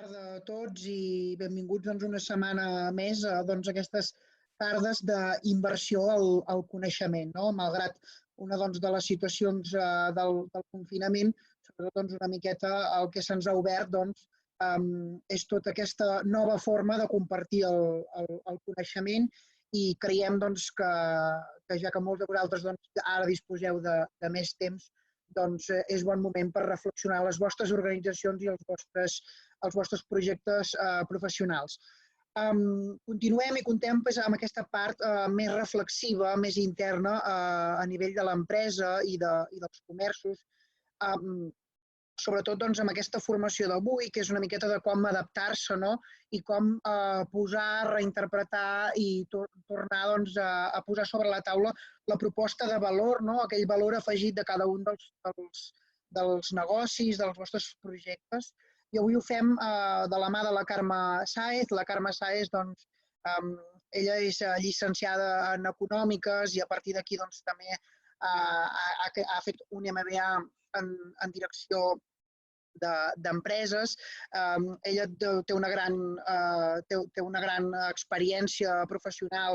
tarda a tots i benvinguts una setmana més a aquestes tardes d'inversió al coneixement. Malgrat una de les situacions del confinament, sobretot una miqueta el que se'ns ha obert és tota aquesta nova forma de compartir el coneixement i creiem que ja que molts de vosaltres ara disposeu de més temps, és bon moment per reflexionar les vostres organitzacions i els vostres projectes professionals. Continuem i contem amb aquesta part més reflexiva, més interna a nivell de l'empresa i dels comerços, sobretot amb aquesta formació d'avui, que és una miqueta de com adaptar-se i com posar, reinterpretar i tornar a posar sobre la taula la proposta de valor, aquell valor afegit de cada un dels negocis, dels vostres projectes. I avui ho fem de la mà de la Carme Sáez. La Carme Sáez, ella és llicenciada en Econòmiques i a partir d'aquí també ha fet un MBA en direcció d'empreses. Ella té una gran experiència professional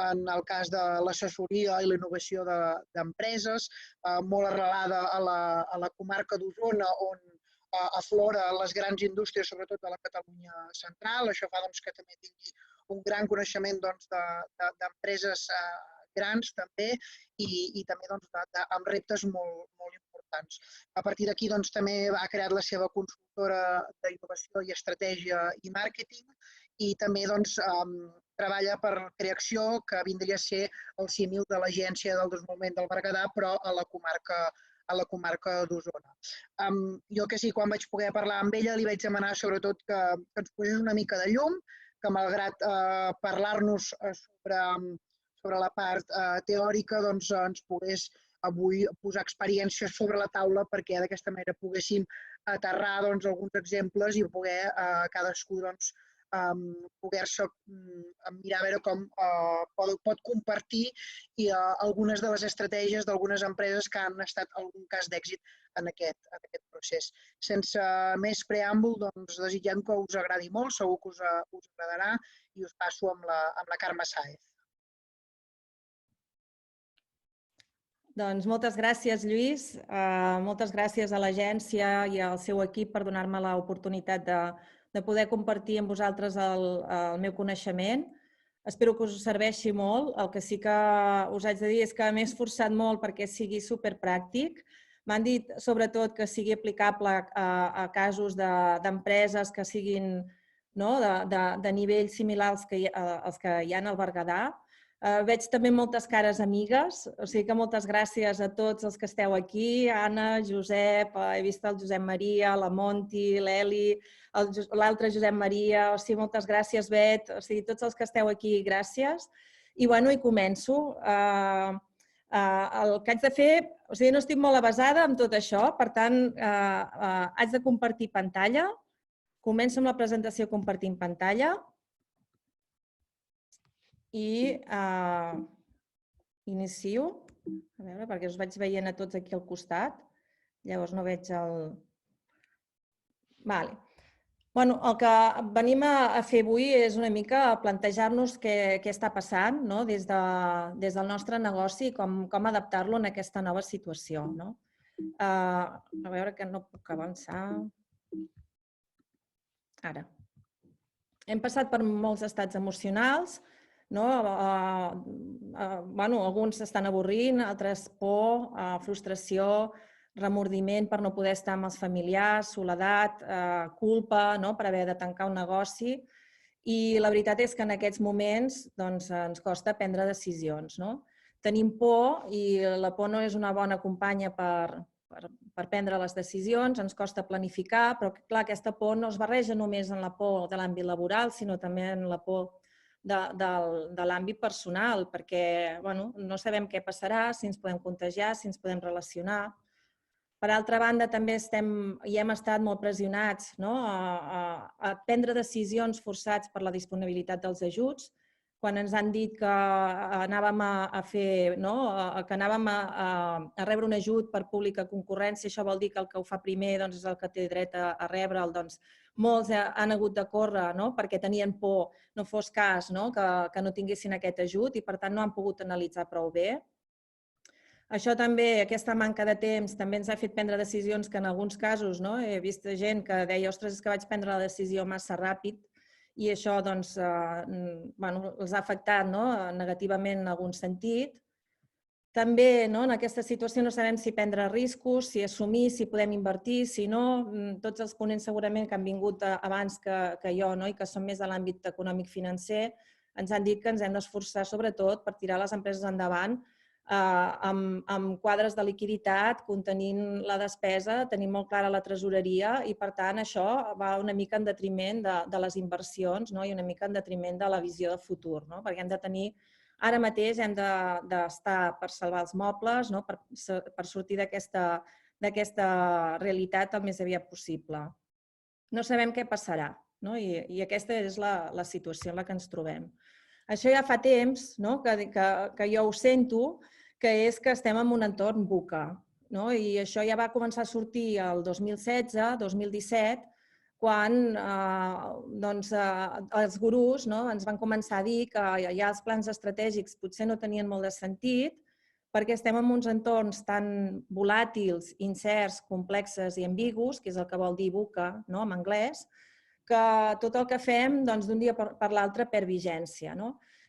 en el cas de l'assessoria i la innovació d'empreses, molt arrelada a la comarca d'Osona, on aflora les grans indústries, sobretot de la Catalunya central. Això fa que també tingui un gran coneixement d'empreses grans també i també amb reptes molt importants. A partir d'aquí també ha creat la seva consultora d'innovació i estratègia i màrqueting i també treballa per Creacció, que vindria a ser el símil de l'Agència del Desenvolupament del Berguedà, però a la comarca d'Osona. Jo que sí, quan vaig poder parlar amb ella, li vaig demanar sobretot que ens posés una mica de llum, que malgrat parlar-nos sobre la part teòrica, ens pogués avui posar experiències sobre la taula perquè d'aquesta manera poguéssim aterrar alguns exemples i poder cadascú poder-se mirar a veure com pot compartir algunes de les estratègies d'algunes empreses que han estat algun cas d'èxit en aquest procés. Sense més preàmbul, desitgem que us agradi molt, segur que us agradarà i us passo amb la Carme Sáez. Doncs moltes gràcies, Lluís. Moltes gràcies a l'agència i al seu equip per donar-me l'oportunitat de poder compartir amb vosaltres el meu coneixement. Espero que us serveixi molt. El que sí que us haig de dir és que m'he esforçat molt perquè sigui superpràctic. M'han dit, sobretot, que sigui aplicable a casos d'empreses que siguin de nivells similars als que hi ha al Berguedà. Veig també moltes cares amigues, o sigui que moltes gràcies a tots els que esteu aquí, Anna, Josep, he vist el Josep Maria, la Monti, l'Eli, l'altre Josep Maria, o sigui, moltes gràcies, Bet, o sigui, tots els que esteu aquí, gràcies. I començo. El que haig de fer, o sigui, no estic molt avesada amb tot això, per tant, haig de compartir pantalla. Començo amb la presentació compartint pantalla. I inicio, a veure, perquè us vaig veient a tots aquí al costat, llavors no veig el... El que venim a fer avui és una mica plantejar-nos què està passant des del nostre negoci i com adaptar-lo en aquesta nova situació. A veure que no puc avançar... Ara. Hem passat per molts estats emocionals, alguns estan avorrint, altres por, frustració, remordiment per no poder estar amb els familiars, soledat, culpa per haver de tancar un negoci. I la veritat és que en aquests moments ens costa prendre decisions. Tenim por i la por no és una bona companya per prendre les decisions, ens costa planificar, però clar, aquesta por no es barreja només en la por de l'àmbit laboral, sinó també en la por de l'àmbit personal, perquè no sabem què passarà, si ens podem contagiar, si ens podem relacionar. Per altra banda, també hem estat molt pressionats a prendre decisions forçats per la disponibilitat dels ajuts. Quan ens han dit que anàvem a rebre un ajut per pública concurrència, això vol dir que el que ho fa primer és el que té dret a rebre'l, molts han hagut de córrer, no?, perquè tenien por, no fos cas, no?, que no tinguessin aquest ajut i, per tant, no han pogut analitzar prou bé. Això també, aquesta manca de temps, també ens ha fet prendre decisions que en alguns casos, no?, he vist gent que deia, ostres, és que vaig prendre la decisió massa ràpid i això doncs, els ha afectat, no?, negativament en algun sentit. També, no, en aquesta situació no sabem si prendre riscos, si assumir, si podem invertir, si no. Tots els ponents segurament que han vingut abans que jo, no, i que són més de l'àmbit econòmic-financer, ens han dit que ens hem d'esforçar sobretot per tirar les empreses endavant amb quadres de liquiditat, contenint la despesa, tenint molt clara la tresoreria i, per tant, això va una mica en detriment de les inversions, no, i una mica en detriment de la visió de futur, no, perquè hem de tenir. Ara mateix hem d'estar per salvar els mobles, no?, per sortir d'aquesta realitat el més aviat possible. No sabem què passarà, no?, i aquesta és la situació en la que ens trobem. Això ja fa temps, no?, que jo ho sento, que és que estem en un entorn VUCA, no?, i això ja va començar a sortir el 2016, 2017, quan els gurus ens van començar a dir que ja els plans estratègics potser no tenien molt de sentit perquè estem en uns entorns tan volàtils, incerts, complexes i ambigus, que és el que vol dir VUCA en anglès, que tot el que fem d'un dia per l'altre perd vigència.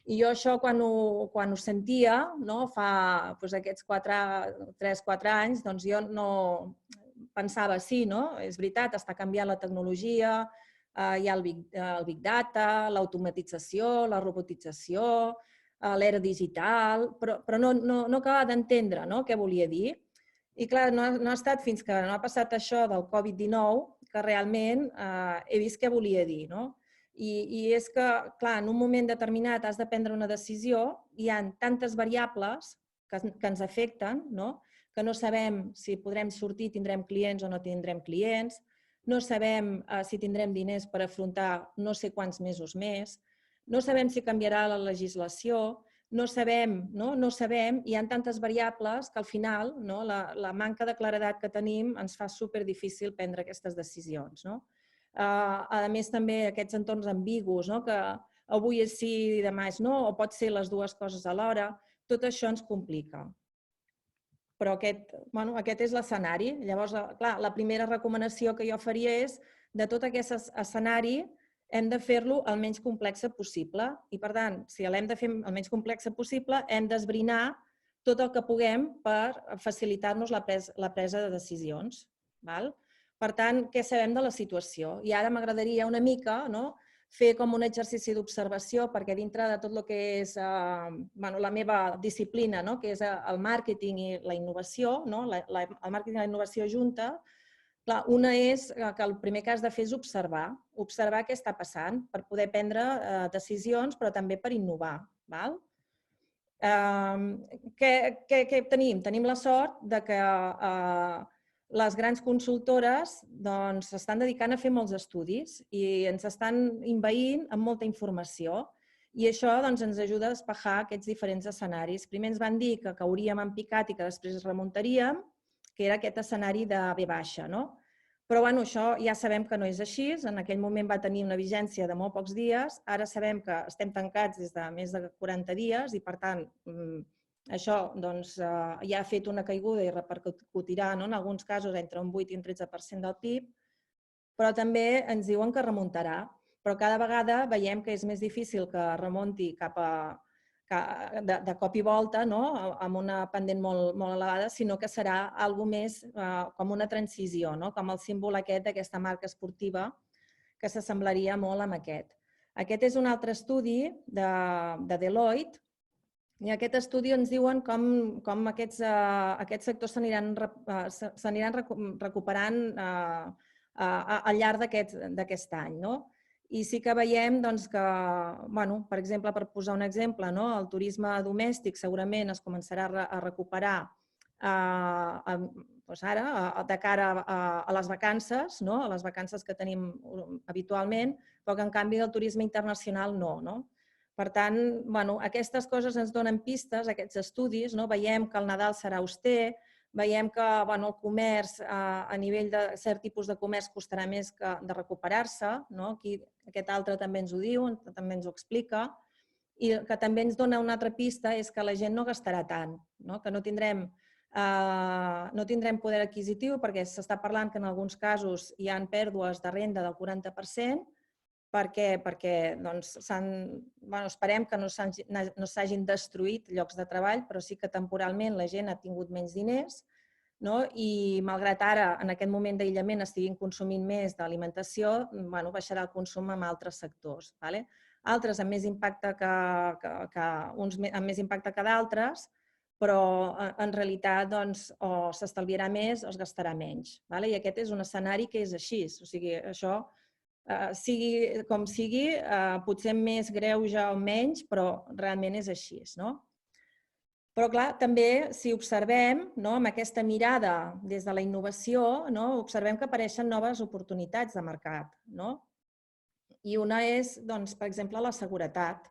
I jo això quan ho sentia, fa aquests 3-4 anys, jo no pensava, sí, és veritat, està canviant la tecnologia, hi ha el Big Data, l'automatització, la robotització, l'era digital, però no acabava d'entendre què volia dir. I clar, no ha estat fins que no ha passat això del Covid-19 que realment he vist què volia dir. I és que, clar, en un moment determinat has de prendre una decisió, hi ha tantes variables que ens afecten, que no sabem si podrem sortir, tindrem clients o no tindrem clients, no sabem si tindrem diners per afrontar no sé quants mesos més, no sabem si canviarà la legislació, no sabem, hi ha tantes variables que al final la manca de claredat que tenim ens fa superdifícil prendre aquestes decisions. A més, també aquests entorns ambigus, que avui és sí i demà és no, o pot ser les dues coses alhora, tot això ens complica. Però aquest és l'escenari. Llavors, clar, la primera recomanació que jo faria és, de tot aquest escenari, hem de fer-lo el menys complex possible. I, per tant, si l'hem de fer el menys complex possible, hem d'esbrinar tot el que puguem per facilitar-nos la presa de decisions. Per tant, què sabem de la situació? I ara m'agradaria una mica fer com un exercici d'observació, perquè dintre de tot el que és la meva disciplina, que és el màrqueting i la innovació, el màrqueting i la innovació junta, una és que el primer que has de fer és observar què està passant per poder prendre decisions, però també per innovar. Què tenim? Tenim la sort que les grans consultores s'estan dedicant a fer molts estudis i ens estan envaint amb molta informació i això ens ajuda a despejar aquests diferents escenaris. Primer ens van dir que cauríem en picat i que després remuntaríem, que era aquest escenari de V baixa. Però això ja sabem que no és així. En aquell moment va tenir una vigència de molt pocs dies. Ara sabem que estem tancats des de més de 40 dies i, per tant, això ja ha fet una caiguda i repercutirà en alguns casos entre un 8 i un 13% del PIB, però també ens diuen que remuntarà. Però cada vegada veiem que és més difícil que remunti de cop i volta, amb una pendent molt elevada, sinó que serà alguna més com una transició, com el símbol aquest d'aquesta marca esportiva que s'assemblaria molt amb aquest. Aquest és un altre estudi de Deloitte i aquest estudi ens diuen com aquests sectors s'aniran recuperant al llarg d'aquest any. I sí que veiem que, per exemple, per posar un exemple, el turisme domèstic segurament es començarà a recuperar ara, de cara a les vacances que tenim habitualment, però que en canvi el turisme internacional no. Per tant, aquestes coses ens donen pistes, aquests estudis. Veiem que el Nadal serà auster, veiem que el comerç, a nivell de cert tipus de comerç, costarà més de recuperar-se. Aquí aquest altre també ens ho diu, també ens ho explica. I el que també ens dona una altra pista és que la gent no gastarà tant, que no tindrem poder adquisitiu, perquè s'està parlant que en alguns casos hi ha pèrdues de renda del 40%. Per què? Perquè esperem que no s'hagin destruït llocs de treball, però sí que temporalment la gent ha tingut menys diners i malgrat ara, en aquest moment d'aïllament, estiguin consumint més d'alimentació, baixarà el consum en altres sectors. Altres amb més impacte que d'altres, però en realitat o s'estalviarà més o es gastarà menys. I aquest és un escenari que és així. O sigui, això, sigui com sigui, potser més greuge o menys, però realment és així. Però, clar, també, si observem, amb aquesta mirada des de la innovació, observem que apareixen noves oportunitats de mercat. I una és, per exemple, la seguretat,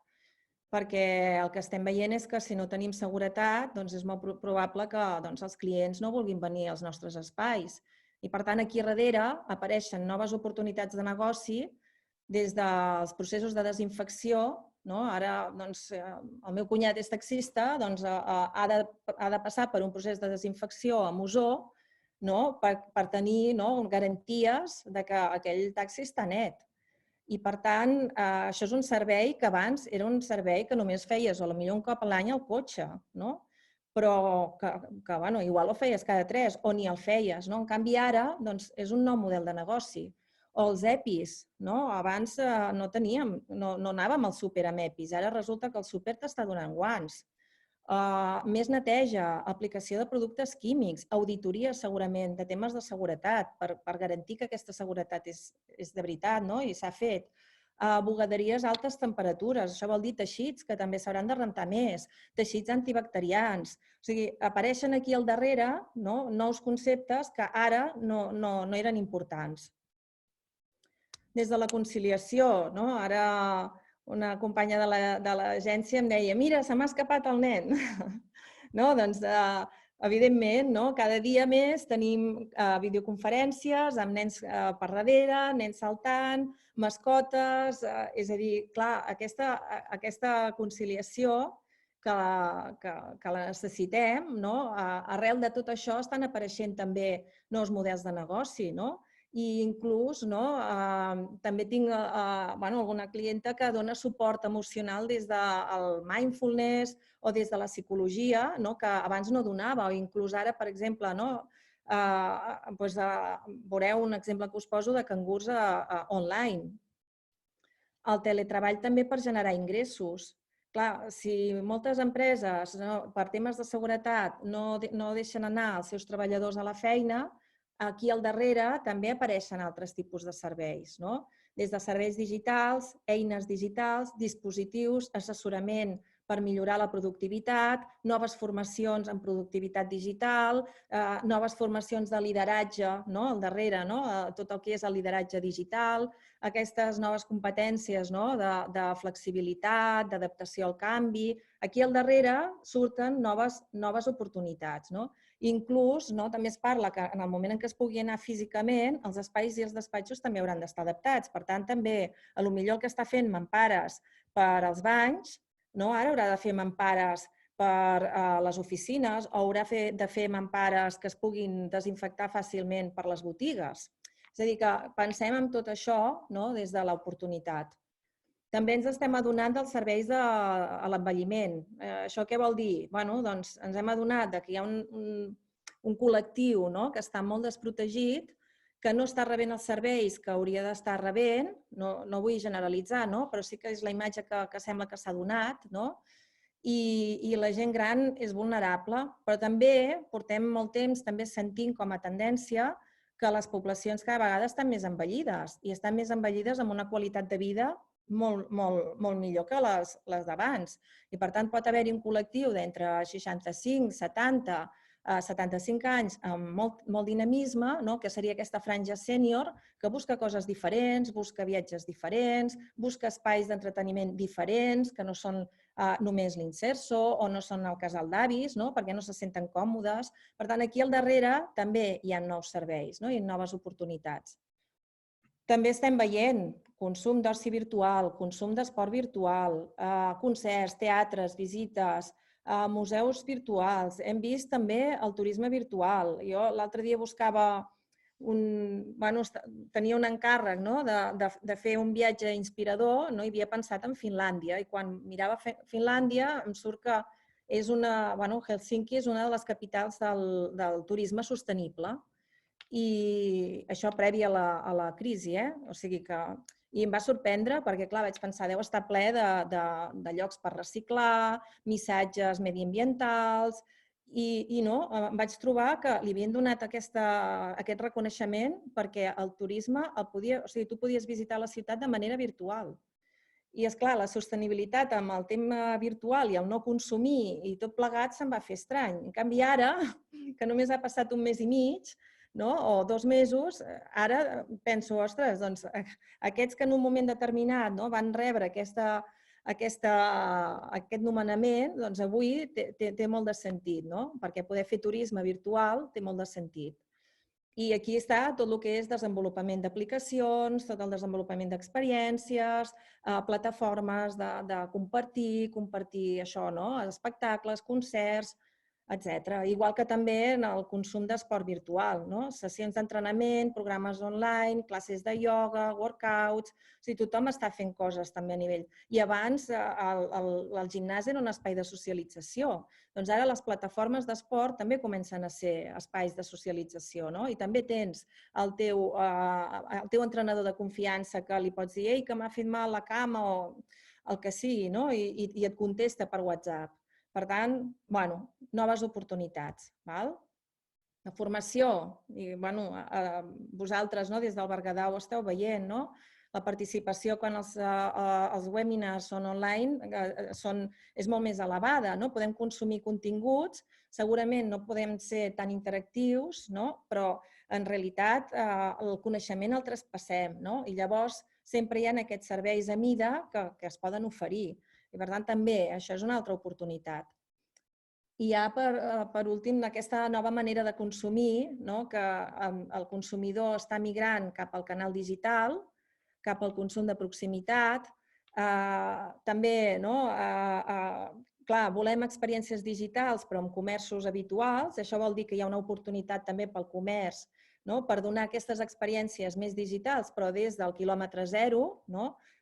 perquè el que estem veient és que si no tenim seguretat, és molt probable que els clients no vulguin venir als nostres espais. I, per tant, aquí darrere apareixen noves oportunitats de negoci des dels processos de desinfecció. Ara, el meu cunyat és taxista, ha de passar per un procés de desinfecció amb ozó per tenir garanties que aquell taxi està net. I, per tant, això és un servei que abans era un servei que només feies potser un cop a l'any al cotxe, però que igual ho feies cada 3 o ni el feies. En canvi, ara és un nou model de negoci. O els EPIs. Abans no anàvem al súper amb EPIs, ara resulta que el súper t'està donant guants. Més neteja, aplicació de productes químics, auditoria segurament de temes de seguretat per garantir que aquesta seguretat és de veritat i s'ha fet. Bugaderies a altes temperatures, això vol dir teixits que també s'hauran de rentar més, teixits antibacterians. O sigui, apareixen aquí al darrere nous conceptes que ara no eren importants. Des de la conciliació, ara una companya de l'agència em deia «Mira, se m'ha escapat el nen». Doncs, evidentment, cada dia més tenim videoconferències amb nens per darrere, nens saltant, mascotes. És a dir, clar, aquesta conciliació que la necessitem, arrel de tot això estan apareixent també nous models de negoci, i inclús també tinc alguna clienta que dona suport emocional des del mindfulness o des de la psicologia, que abans no donava, o inclús ara, per exemple, veureu un exemple que us poso de cangurs online. El teletreball també per generar ingressos. Clar, si moltes empreses, per temes de seguretat, no deixen anar els seus treballadors a la feina, aquí al darrere també apareixen altres tipus de serveis, des de serveis digitals, eines digitals, dispositius, assessorament per millorar la productivitat, noves formacions en productivitat digital, noves formacions de lideratge al darrere, tot el que és el lideratge digital, aquestes noves competències de flexibilitat, d'adaptació al canvi. Aquí al darrere surten noves oportunitats. Inclús també es parla que en el moment en què es pugui anar físicament, els espais i els despatxos també hauran d'estar adaptats. Per tant, també, potser el que està fent mampares per als banys, ara haurà de fer mampares per les oficines o haurà de fer mampares que es puguin desinfectar fàcilment per les botigues. És a dir, que pensem en tot això des de l'oportunitat. També ens estem adonant dels serveis a l'envelliment. Això què vol dir? Ens hem adonat que hi ha un col·lectiu que està molt desprotegit, que no està rebent els serveis que hauria d'estar rebent, no vull generalitzar, però sí que és la imatge que sembla que s'ha donat, i la gent gran és vulnerable, però també portem molt temps sentint com a tendència que les poblacions cada vegada estan més envellides i estan més envellides amb una qualitat de vida molt millor que les d'abans. I, per tant, pot haver-hi un col·lectiu d'entre 65, 70, 75 anys amb molt dinamisme, que seria aquesta franja sènior, que busca coses diferents, busca viatges diferents, busca espais d'entreteniment diferents, que no són només l'inserso o no són al casal d'avis, perquè no se senten còmodes. Per tant, aquí al darrere també hi ha nous serveis i noves oportunitats. També estem veient consum d'oci virtual, consum d'esport virtual, concerts, teatres, visites, museus virtuals. Hem vist també el turisme virtual. Jo l'altre dia buscava tenia un encàrrec de fer un viatge inspirador i havia pensat en Finlàndia. I quan mirava Finlàndia em surt que Helsinki és una de les capitals del turisme sostenible. I això previ a la crisi, o sigui que... I em va sorprendre perquè, clar, vaig pensar, deu estar ple de llocs per reciclar, missatges mediambientals, i no, em vaig trobar que li havien donat aquest reconeixement perquè el turisme, tu podies visitar la ciutat de manera virtual. I, esclar, la sostenibilitat amb el tema virtual i el no consumir i tot plegat se'm va fer estrany. En canvi, ara, que només ha passat un mes i mig, o 2 mesos, ara penso, ostres, doncs aquests que en un moment determinat van rebre aquest nomenament, doncs avui té molt de sentit, perquè poder fer turisme virtual té molt de sentit. I aquí està tot el que és desenvolupament d'aplicacions, tot el desenvolupament d'experiències, plataformes de compartir això, espectacles, concerts, etc. Igual que també en el consum d'esport virtual, sessions d'entrenament, programes online, classes de ioga, workouts... O sigui, tothom està fent coses també a nivell. I abans el gimnàs era un espai de socialització. Doncs ara les plataformes d'esport també comencen a ser espais de socialització, i també tens el teu entrenador de confiança que li pots dir que m'ha fet mal la cama o el que sigui, i et contesta per WhatsApp. Per tant, noves oportunitats. La formació, vosaltres des del Berguedà ho esteu veient, la participació quan els webinars són online és molt més elevada. Podem consumir continguts, segurament no podem ser tan interactius, però en realitat el coneixement el traspassem i llavors sempre hi ha aquests serveis a mida que es poden oferir. I, per tant, també això és una altra oportunitat. I ja, per últim, aquesta nova manera de consumir, que el consumidor està migrant cap al canal digital, cap al consum de proximitat. També, clar, volem experiències digitals, però amb comerços habituals. Això vol dir que hi ha una oportunitat també pel comerç per donar aquestes experiències més digitals, però des del quilòmetre zero,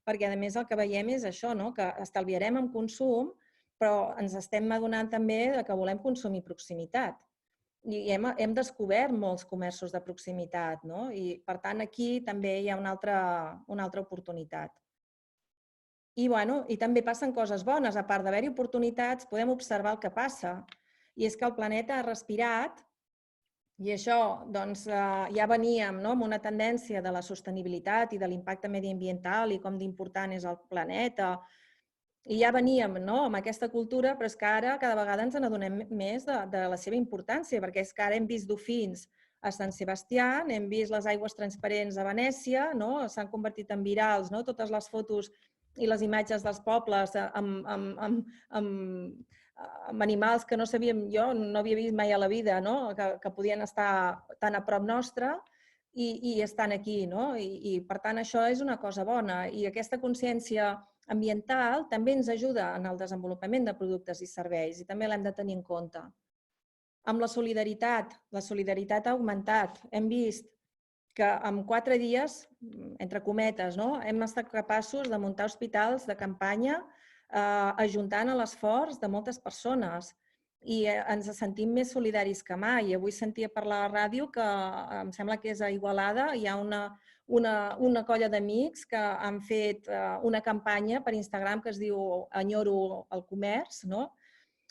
perquè, a més, el que veiem és això, que estalviarem en consum, però ens estem adonant també que volem consumir proximitat. I hem descobert molts comerços de proximitat i, per tant, aquí també hi ha una altra oportunitat. I també passen coses bones. A part d'haver-hi oportunitats, podem observar el que passa. I és que el planeta ha respirat i això ja veníem amb una tendència de la sostenibilitat i de l'impacte mediambiental i com d'important és el planeta. I ja veníem amb aquesta cultura, però és que ara cada vegada ens n'adonem més de la seva importància, perquè és que ara hem vist dofins a Sant Sebastià, hem vist les aigües transparents a Venècia, s'han convertit en virals totes les fotos i les imatges dels pobles amb animals que no sabíem, jo no havia vist mai a la vida, que podien estar tan a prop nostre i estan aquí. I, per tant, això és una cosa bona. I aquesta consciència ambiental també ens ajuda en el desenvolupament de productes i serveis i també l'hem de tenir en compte. Amb la solidaritat ha augmentat. Hem vist que en 4 dies, entre cometes, hem estat capaços de muntar hospitals de campanya ajuntant l'esforç de moltes persones i ens sentim més solidaris que mai. Avui sentia per la ràdio que em sembla que és a Igualada, hi ha una colla d'amics que han fet una campanya per Instagram que es diu Enyoro el comerç,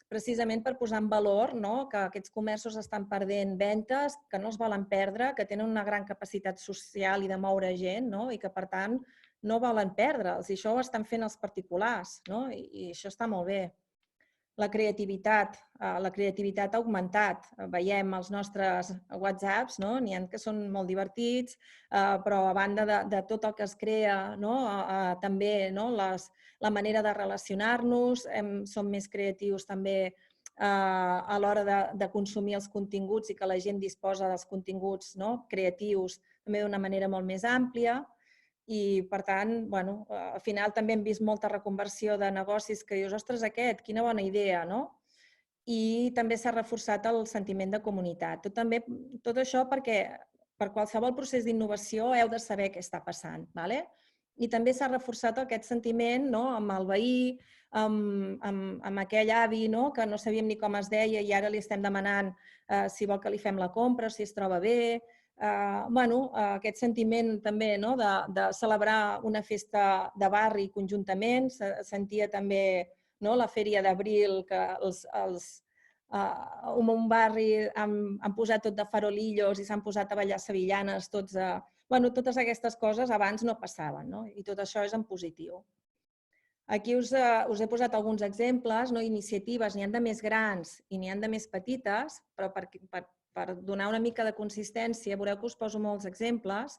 precisament per posar en valor que aquests comerços estan perdent ventes, que no es volen perdre, que tenen una gran capacitat social i de moure gent i que, per tant, no volen perdre'ls. I això ho estan fent els particulars i això està molt bé. La creativitat ha augmentat. Veiem els nostres WhatsApps, n'hi ha que són molt divertits, però a banda de tot el que es crea, també la manera de relacionar-nos, som més creatius també a l'hora de consumir els continguts i que la gent disposa dels continguts creatius també d'una manera molt més àmplia. I, per tant, al final també hem vist molta reconversió de negocis que dius, ostres, quina bona idea, no? I també s'ha reforçat el sentiment de comunitat. Tot això perquè per qualsevol procés d'innovació heu de saber què està passant. I també s'ha reforçat aquest sentiment amb el veí, amb aquell avi que no sabíem ni com es deia i ara li estem demanant si vol que li fem la compra, si es troba bé. Aquest sentiment també de celebrar una festa de barri conjuntament. Sentia també la Fèria d'Abril, que en un barri han posat tot de farolillos i s'han posat a ballar sevillanes. Totes aquestes coses abans no passaven i tot això és en positiu. Aquí us he posat alguns exemples, iniciatives, n'hi ha de més grans i n'hi ha de més petites, però per donar una mica de consistència, veureu que us poso molts exemples.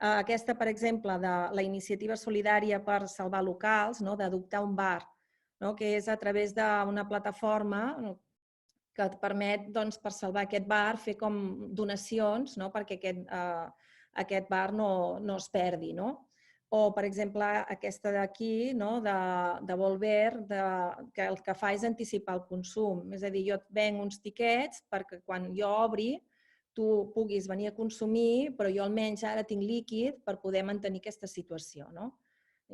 Aquesta, per exemple, de la iniciativa solidària per salvar locals, d'adoptar un bar, que és a través d'una plataforma que et permet, per salvar aquest bar, fer com donacions perquè aquest bar no es perdi. O, per exemple, aquesta d'aquí, de Volver, que el que fa és anticipar el consum. És a dir, jo et venc uns tiquets perquè quan jo obri tu puguis venir a consumir, però jo almenys ara tinc líquid per poder mantenir aquesta situació.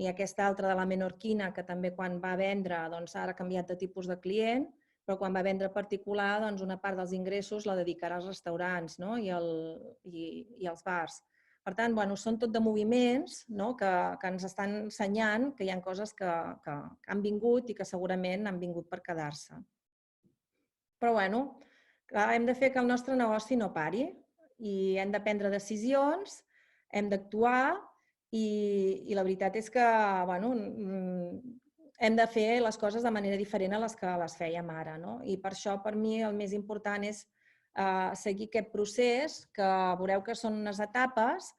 I aquesta altra de la menorquina, que també quan va vendre ara ha canviat de tipus de client, però quan va vendre particular, una part dels ingressos la dedicarà als restaurants i als bars. Per tant, són tot de moviments que ens estan ensenyant que hi ha coses que han vingut i que segurament han vingut per quedar-se. Però, hem de fer que el nostre negoci no pari i hem de prendre decisions, hem d'actuar i la veritat és que hem de fer les coses de manera diferent a les que les fèiem ara. I per això, per mi, el més important és seguir aquest procés, que veureu que són unes etapes,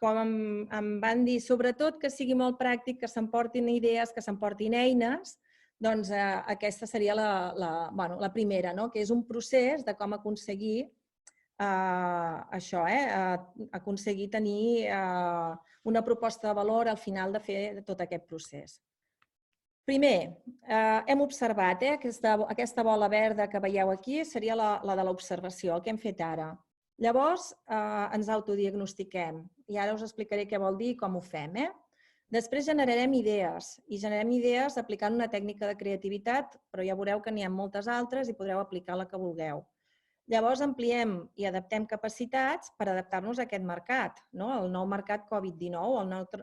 com em van dir, sobretot que sigui molt pràctic, que s'emportin idees, que s'emportin eines, doncs aquesta seria la primera, que és un procés de com aconseguir això, aconseguir tenir una proposta de valor al final de fer tot aquest procés. Primer, hem observat, aquesta bola verda que veieu aquí seria la de l'observació, el que hem fet ara. Llavors, ens autodiagnostiquem i ara us explicaré què vol dir i com ho fem. Després generarem idees i generem idees aplicant una tècnica de creativitat, però ja veureu que n'hi ha moltes altres i podreu aplicar la que vulgueu. Llavors, ampliem i adaptem capacitats per adaptar-nos a aquest mercat, el nou mercat Covid-19,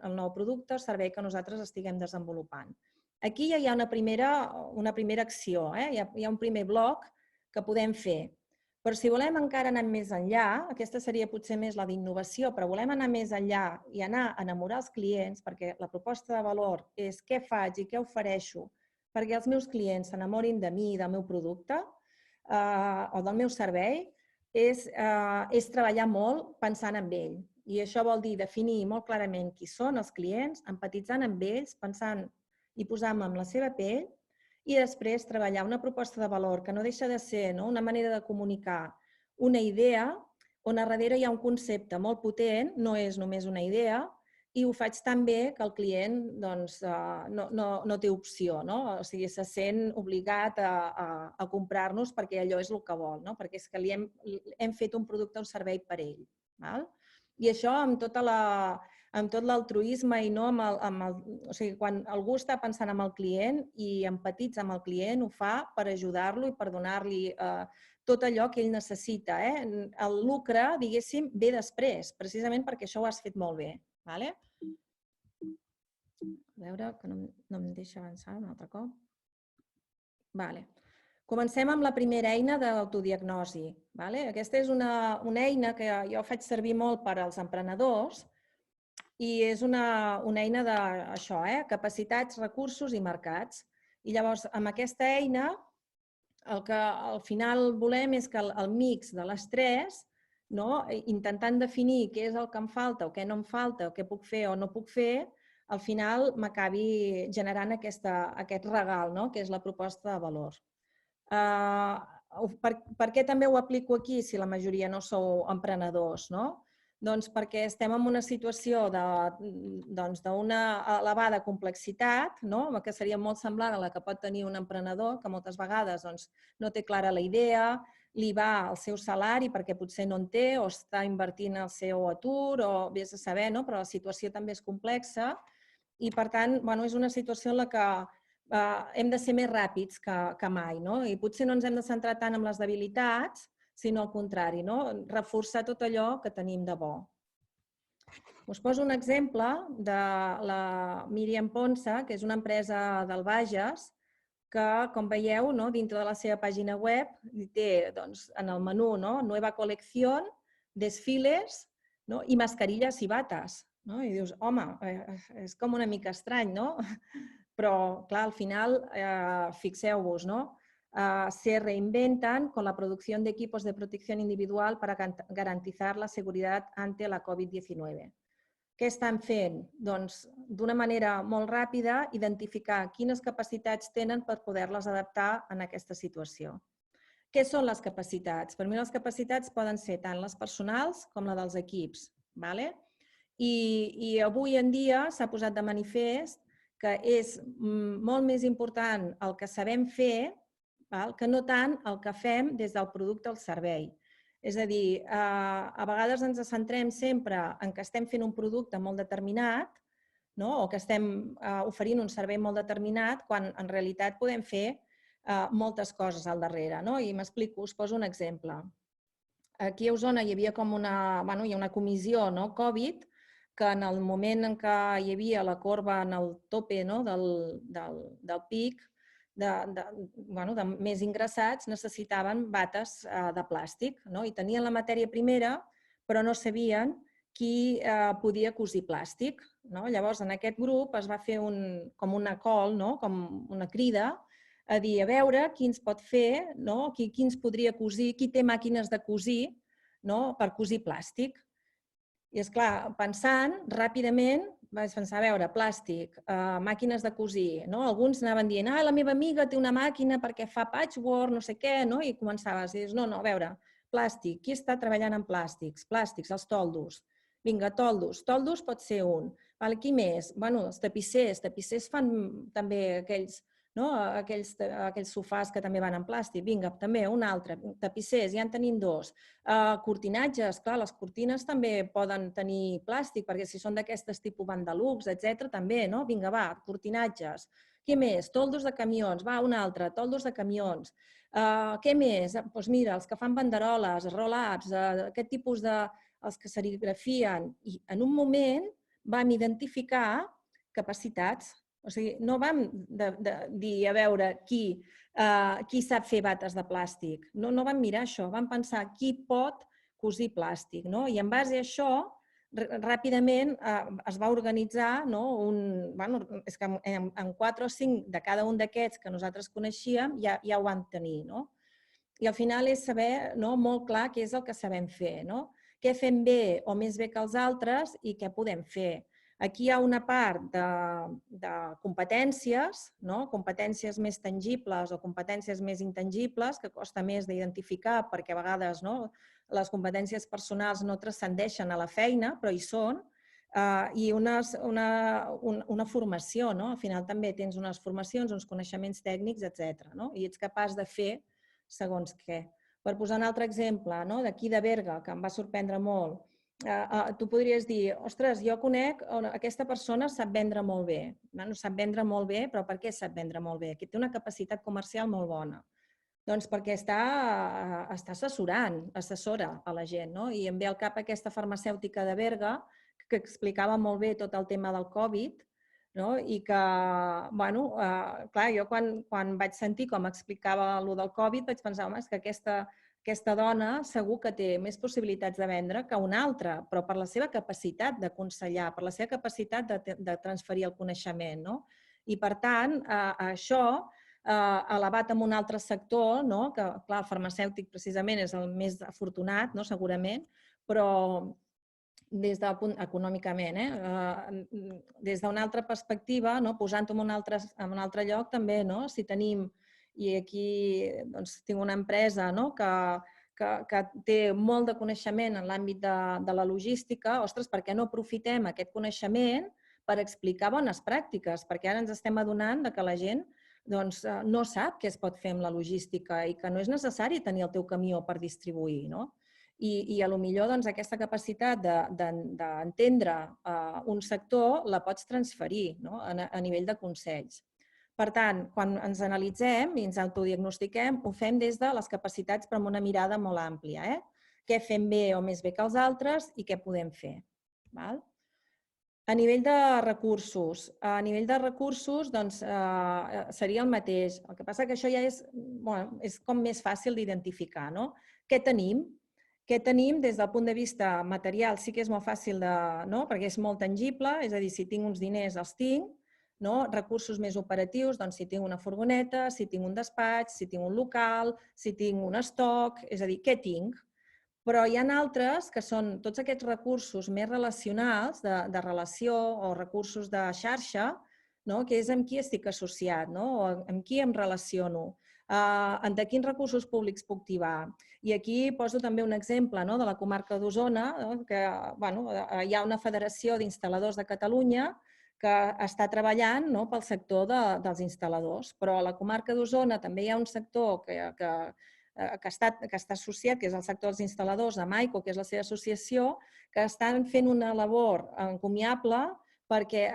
el nou producte o servei que nosaltres estiguem desenvolupant. Aquí ja hi ha una primera acció, hi ha un primer bloc que podem fer. Però si volem encara anar més enllà, aquesta seria potser més la d'innovació, però volem anar més enllà i anar a enamorar els clients, perquè la proposta de valor és què faig i què ofereixo perquè els meus clients s'enamorin de mi i del meu producte o del meu servei, és treballar molt pensant en ell. I això vol dir definir molt clarament qui són els clients, empatitzant amb ells, pensant i posant-me en la seva pell, i després treballar una proposta de valor que no deixa de ser una manera de comunicar una idea on a darrere hi ha un concepte molt potent, no és només una idea, i ho faig tan bé que el client no té opció, o sigui, se sent obligat a comprar-nos perquè allò és el que vol, perquè és que hem fet un producte o un servei per ell. I això amb tot l'altruisme i quan algú està pensant en el client i empatitza amb el client, ho fa per ajudar-lo i per donar-li tot allò que ell necessita. El lucre, diguéssim, ve després, precisament perquè això ho has fet molt bé. A veure, que no em deixa avançar un altre cop. Comencem amb la primera eina d'autodiagnosi. Aquesta és una eina que jo faig servir molt per als emprenedors i és una eina d'això, capacitats, recursos i mercats. I llavors, amb aquesta eina, el que al final volem és que el mix de les tres, intentant definir què és el que em falta o què no em falta, o què puc fer o no puc fer, al final m'acabi generant aquest regal, que és la proposta de valor. Per què també ho aplico aquí si la majoria no sou emprenedors? Doncs perquè estem en una situació d'una elevada complexitat, que seria molt semblant a la que pot tenir un emprenedor, que moltes vegades no té clara la idea, li va el seu salari perquè potser no en té o està invertint el seu atur o vés a saber, però la situació també és complexa i, per tant, és una situació en la que hem de ser més ràpids que mai i potser no ens hem de centrar tant en les debilitats, sinó al contrari, reforçar tot allò que tenim de bo. Us poso un exemple de la Míriam Ponsa, que és una empresa del Bages, que, com veieu, dintre de la seva pàgina web té en el menú Nueva colección, desfiles i mascarillas i bates. I dius, home, és com una mica estrany, no? Però, clar, al final, fixeu-vos, se reinventan con la producción de equipos de protección individual para garantizar la seguridad ante la COVID-19. Què estan fent? Doncs, d'una manera molt ràpida, identificar quines capacitats tenen per poder-les adaptar en aquesta situació. Què són les capacitats? Per mi les capacitats poden ser tant les personals com les dels equips. I avui en dia s'ha posat de manifest que és molt més important el que sabem fer que no tant el que fem des del producte o el servei. És a dir, a vegades ens centrem sempre en que estem fent un producte molt determinat o que estem oferint un servei molt determinat quan en realitat podem fer moltes coses al darrere. I m'explico, us poso un exemple. Aquí a Osona hi havia com una comissió Covid que en el moment en què hi havia la corba en el tope del pic, de més ingressats, necessitaven bates de plàstic i tenien la matèria primera, però no sabien qui podia cosir plàstic. Llavors, en aquest grup es va fer com una call, com una crida, a dir, a veure qui ens pot fer, qui ens podria cosir, qui té màquines de cosir per cosir plàstic. I, esclar, pensant, ràpidament, vaig pensar, a veure, plàstic, màquines de cosir. Alguns anaven dient, la meva amiga té una màquina perquè fa patchwork, no sé què, i començaves a dir, no, a veure, plàstic, qui està treballant en plàstics? Plàstics, els toldos. Vinga, toldos pot ser un. Qui més? Els tapissers fan també aquells sofàs que també van en plàstic. Vinga, també un altre. Tapissers, ja en tenim dos. Cortinatges, clar, les cortines també poden tenir plàstic, perquè si són d'aquestes tipus Bandalux, etc., també, no? Vinga, va, cortinatges. Què més? Toldos de camions, va, un altre, toldos de camions. Què més? Doncs mira, els que fan banderoles, roll-ups, aquest tipus de... els que serigrafien. I en un moment vam identificar capacitats. O sigui, no vam dir a veure qui sap fer bates de plàstic. No vam mirar això. Vam pensar qui pot cosir plàstic. I en base a això, ràpidament es va organitzar és que en 4 o 5 de cada un d'aquests que nosaltres coneixíem ja ho vam tenir. I al final és saber molt clar què és el que sabem fer. Què fem bé o més bé que els altres i què podem fer. Aquí hi ha una part de competències, competències més tangibles o competències més intangibles que costa més d'identificar perquè a vegades les competències personals no transcendeixen a la feina, però hi són, i una formació. Al final també tens unes formacions, uns coneixements tècnics, etc. I ets capaç de fer segons què. Per posar un altre exemple, d'aquí de Berga, que em va sorprendre molt, tu podries dir, ostres, jo conec, aquesta persona sap vendre molt bé. Sap vendre molt bé, però per què sap vendre molt bé? Que té una capacitat comercial molt bona. Doncs perquè està assessora a la gent. I em ve al cap aquesta farmacèutica de Berga que explicava molt bé tot el tema del Covid i que, clar, jo quan vaig sentir com explicava allò del Covid vaig pensar, home, és que aquesta dona segur que té més possibilitats de vendre que una altra, però per la seva capacitat d'aconsellar, per la seva capacitat de transferir el coneixement. I, per tant, això elevat en un altre sector, que clar, el farmacèutic precisament és el més afortunat, segurament, però des del punt econòmicament, des d'una altra perspectiva, posant-ho en un altre lloc també, si tenim, i aquí tinc una empresa que té molt de coneixement en l'àmbit de la logística, ostres, per què no aprofitem aquest coneixement per explicar bones pràctiques? Perquè ara ens estem adonant que la gent no sap què es pot fer amb la logística i que no és necessari tenir el teu camió per distribuir, i potser aquesta capacitat d'entendre un sector la pots transferir a nivell de consells. Per tant, quan ens analitzem i ens autodiagnostiquem, ho fem des de les capacitats però amb una mirada molt àmplia. Què fem bé o més bé que els altres i què podem fer. A nivell de recursos, seria el mateix. El que passa que això ja és com més fàcil d'identificar. Què tenim? Què tenim des del punt de vista material? Sí que és molt fàcil, perquè és molt tangible, és a dir, si tinc uns diners, els tinc. Recursos més operatius, si tinc una furgoneta, si tinc un despatx, si tinc un local, si tinc un estoc, és a dir, què tinc? Però hi ha altres que són tots aquests recursos més relacionals, de relació o recursos de xarxa, que és amb qui estic associat o amb qui em relaciono. De quins recursos públics puc tibar? I aquí poso també un exemple de la comarca d'Osona, que hi ha una federació d'instal·ladors de Catalunya que està treballant pel sector dels instal·ladors, però a la comarca d'Osona també hi ha un sector que està associat, que és el sector dels instal·ladors, amb AICO, que és la seva associació, que estan fent una labor encomiable perquè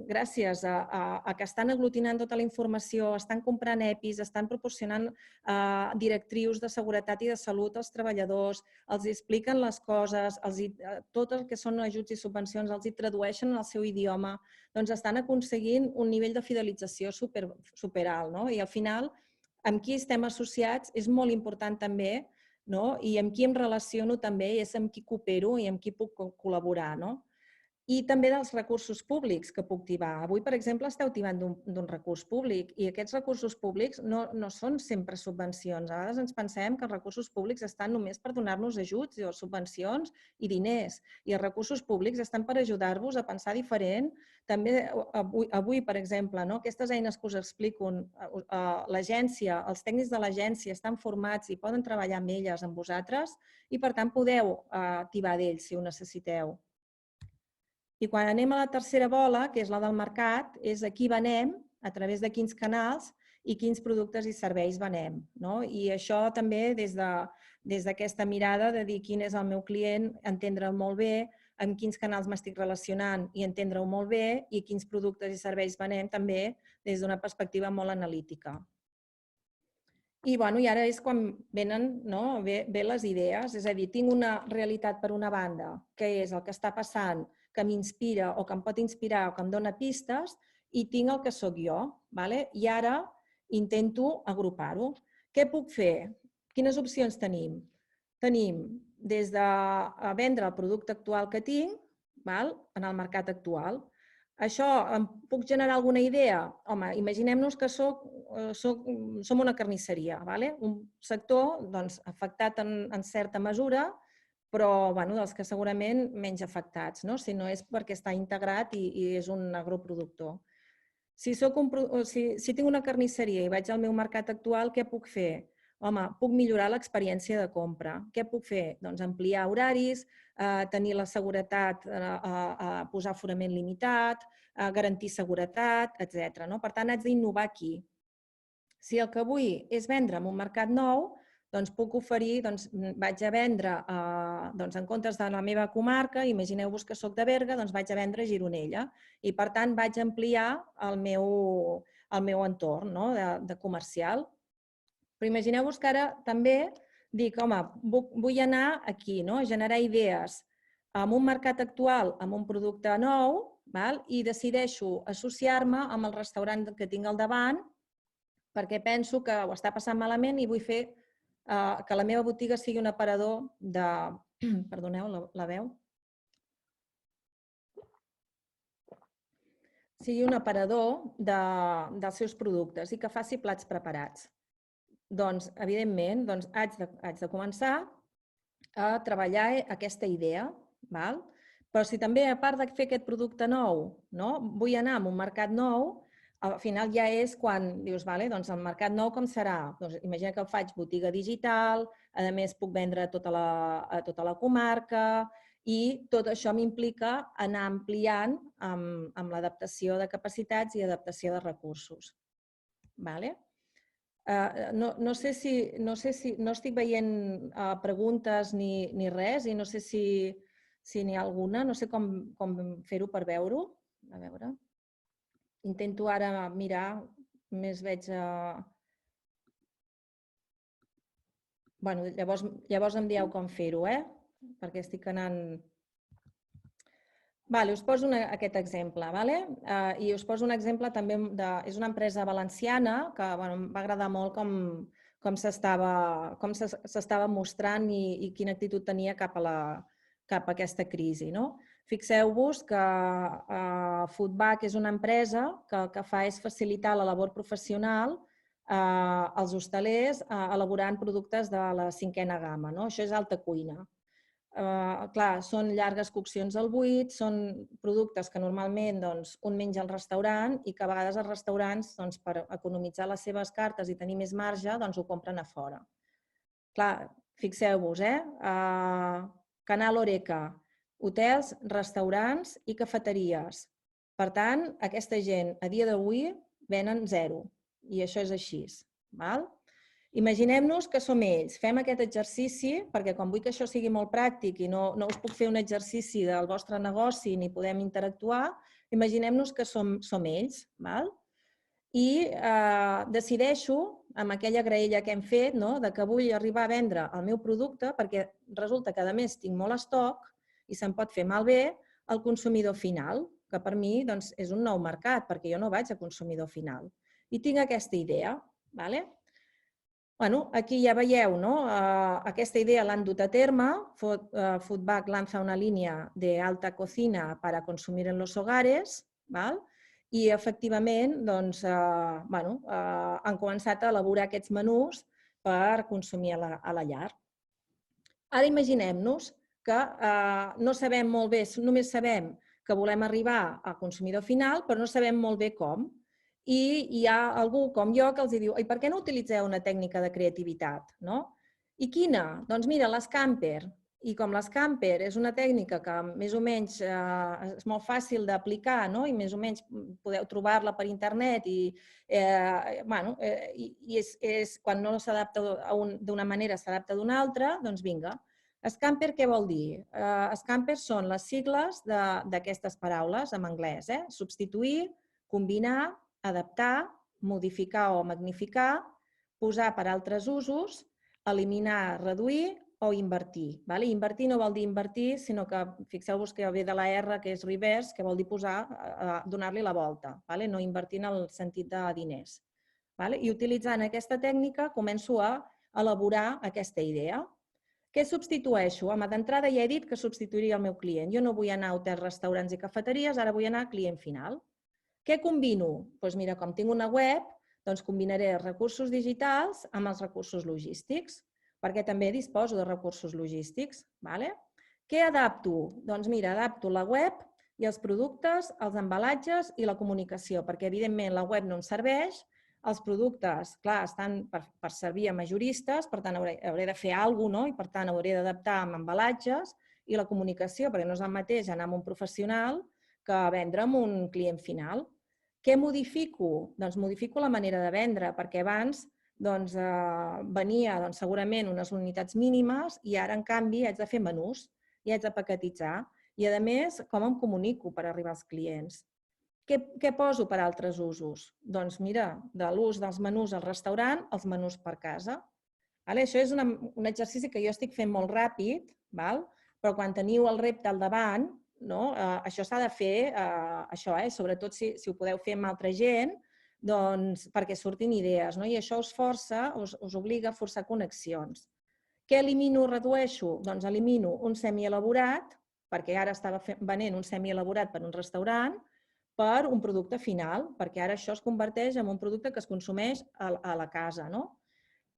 gràcies a que estan aglutinant tota la informació, estan comprant EPIs, estan proporcionant directrius de seguretat i de salut als treballadors, els expliquen les coses, tot el que són ajuts i subvencions els hi tradueixen en el seu idioma, doncs estan aconseguint un nivell de fidelització superalt. I al final, amb qui estem associats és molt important també, i amb qui em relaciono també és amb qui coopero i amb qui puc col·laborar. I també dels recursos públics que puc tibar. Avui, per exemple, esteu tibant d'un recurs públic i aquests recursos públics no són sempre subvencions. A vegades ens pensem que els recursos públics estan només per donar-nos ajuts o subvencions i diners. I els recursos públics estan per ajudar-vos a pensar diferent. També avui, per exemple, aquestes eines que us explico, l'agència, els tècnics de l'agència estan formats i poden treballar amb elles, amb vosaltres, i per tant podeu tibar d'ells si ho necessiteu. I quan anem a la tercera bola, que és la del mercat, és a qui venem, a través de quins canals i quins productes i serveis venem. I això també des d'aquesta mirada de dir quin és el meu client, entendre'l molt bé, amb quins canals m'estic relacionant i entendre-ho molt bé i quins productes i serveis venem també des d'una perspectiva molt analítica. I ara és quan venen bé les idees, és a dir, tinc una realitat per una banda, que és el que està passant, que m'inspira o que em pot inspirar o que em dona pistes, i tinc el que sóc jo. I ara intento agrupar-ho. Què puc fer? Quines opcions tenim? Tenim des de vendre el producte actual que tinc en el mercat actual. Això em puc generar alguna idea? Home, imaginem-nos que som una carnisseria, un sector afectat en certa mesura, però dels que segurament menys afectats, si no és perquè està integrat i és un agroproductor. Si tinc una carnisseria i vaig al meu mercat actual, què puc fer? Home, puc millorar l'experiència de compra. Què puc fer? Doncs ampliar horaris, tenir la seguretat, posar aforament limitat, garantir seguretat, etc. Per tant, haig d'innovar aquí. Si el que vull és vendre en un mercat nou, doncs puc oferir, vaig a vendre, en comptes de la meva comarca, imagineu-vos que soc de Berga, doncs vaig a vendre a Gironella i per tant vaig ampliar el meu entorn de comercial. Però imagineu-vos que ara també dic, home, vull anar aquí, generar idees en un mercat actual, amb un producte nou, i decideixo associar-me amb el restaurant que tinc al davant perquè penso que ho està passant malament i vull fer que la meva botiga sigui un aparador de... Perdoneu la veu. sigui un aparador dels seus productes i que faci plats preparats. Doncs, evidentment, haig de començar a treballar aquesta idea, val? Però si també, a part de fer aquest producte nou, vull anar a un mercat nou, al final ja és quan dius, vale, doncs el mercat nou com serà? Doncs imagina que faig botiga digital, a més puc vendre a tota la comarca i tot això m'implica anar ampliant amb l'adaptació de capacitats i adaptació de recursos. Vale? No sé si no estic veient preguntes ni res i no sé si n'hi ha alguna, no sé com fer-ho per veure-ho. A veure. Intento ara mirar, més veig... Bueno, llavors em dieu com fer-ho, perquè estic anant... Vale, us poso aquest exemple, i us poso un exemple també, és una empresa valenciana que em va agradar molt com s'estava mostrant i quina actitud tenia cap a aquesta crisi. Fixeu-vos que Foodback és una empresa que el que fa és facilitar la labor professional als hostalers elaborant productes de la 5a gamma. Això és alta cuina. Clar, són llargues coccions al buit, són productes que normalment un menja al restaurant i que a vegades els restaurants, per economitzar les seves cartes i tenir més marge, ho compren a fora. Clar, fixeu-vos, Canal Horeca, hotels, restaurants i cafeteries. Per tant, aquesta gent a dia d'avui venen 0 i això és així. Imaginem-nos que som ells, fem aquest exercici, perquè quan vull que això sigui molt pràctic i no us puc fer un exercici del vostre negoci ni podem interactuar, imaginem-nos que som ells. I decideixo, amb aquella graella que hem fet, que vull arribar a vendre el meu producte, perquè resulta que a més tinc molt estoc i se'n pot fer malbé al consumidor final, que per mi és un nou mercat, perquè jo no vaig a consumidor final. I tinc aquesta idea. Aquí ja veieu, aquesta idea l'han dut a terme. Foodback lanza una línia de alta cocina para consumir en los hogares i, efectivament, han començat a elaborar aquests menús per consumir a la llar. Ara imaginem-nos que no sabem molt bé, només sabem que volem arribar al consumidor final, però no sabem molt bé com. I hi ha algú com jo que els diu, i per què no utilitzeu una tècnica de creativitat? I quina? Doncs mira, l'Scamper. I com l'Scamper és una tècnica que més o menys és molt fàcil d'aplicar i més o menys podeu trobar-la per internet i quan no s'adapta d'una manera s'adapta d'una altra, doncs vinga. Scamper què vol dir? Scamper són les sigles d'aquestes paraules en anglès. Substituir, combinar, adaptar, modificar o magnificar, posar per altres usos, eliminar, reduir o invertir. Invertir no vol dir invertir, sinó que fixeu-vos que ve de la R, que és reverse, que vol dir posar, donar-li la volta, no invertir en el sentit de diners. I utilitzant aquesta tècnica començo a elaborar aquesta idea. Què substitueixo? Home, d'entrada ja he dit que substituiria el meu client. Jo no vull anar a hotels, restaurants i cafeteries, ara vull anar a client final. Què combino? Doncs mira, com tinc una web, doncs combinaré els recursos digitals amb els recursos logístics, perquè també disposo de recursos logístics. Què adapto? Doncs mira, adapto la web i els productes, els embalatges i la comunicació, perquè evidentment la web no em serveix, els productes, clar, estan per servir a majoristes, per tant hauré de fer alguna cosa i per tant hauré d'adaptar amb embalatges i la comunicació, perquè no és el mateix anar amb un professional que vendre amb un client final. Què modifico? Doncs modifico la manera de vendre, perquè abans venia segurament unes unitats mínimes i ara, en canvi, haig de fer menús i haig de paquetitzar. I, a més, com em comunico per arribar als clients? Què poso per altres usos? Doncs mira, de l'ús dels menús al restaurant, els menús per casa. Això és un exercici que jo estic fent molt ràpid, però quan teniu el repte al davant, això s'ha de fer, sobretot si ho podeu fer amb altra gent, perquè surtin idees. I això us força, us obliga a forçar connexions. Què elimino o redueixo? Doncs elimino un semielaborat, perquè ara estava venent un semielaborat per un restaurant, per un producte final, perquè ara això es converteix en un producte que es consumeix a la casa, no?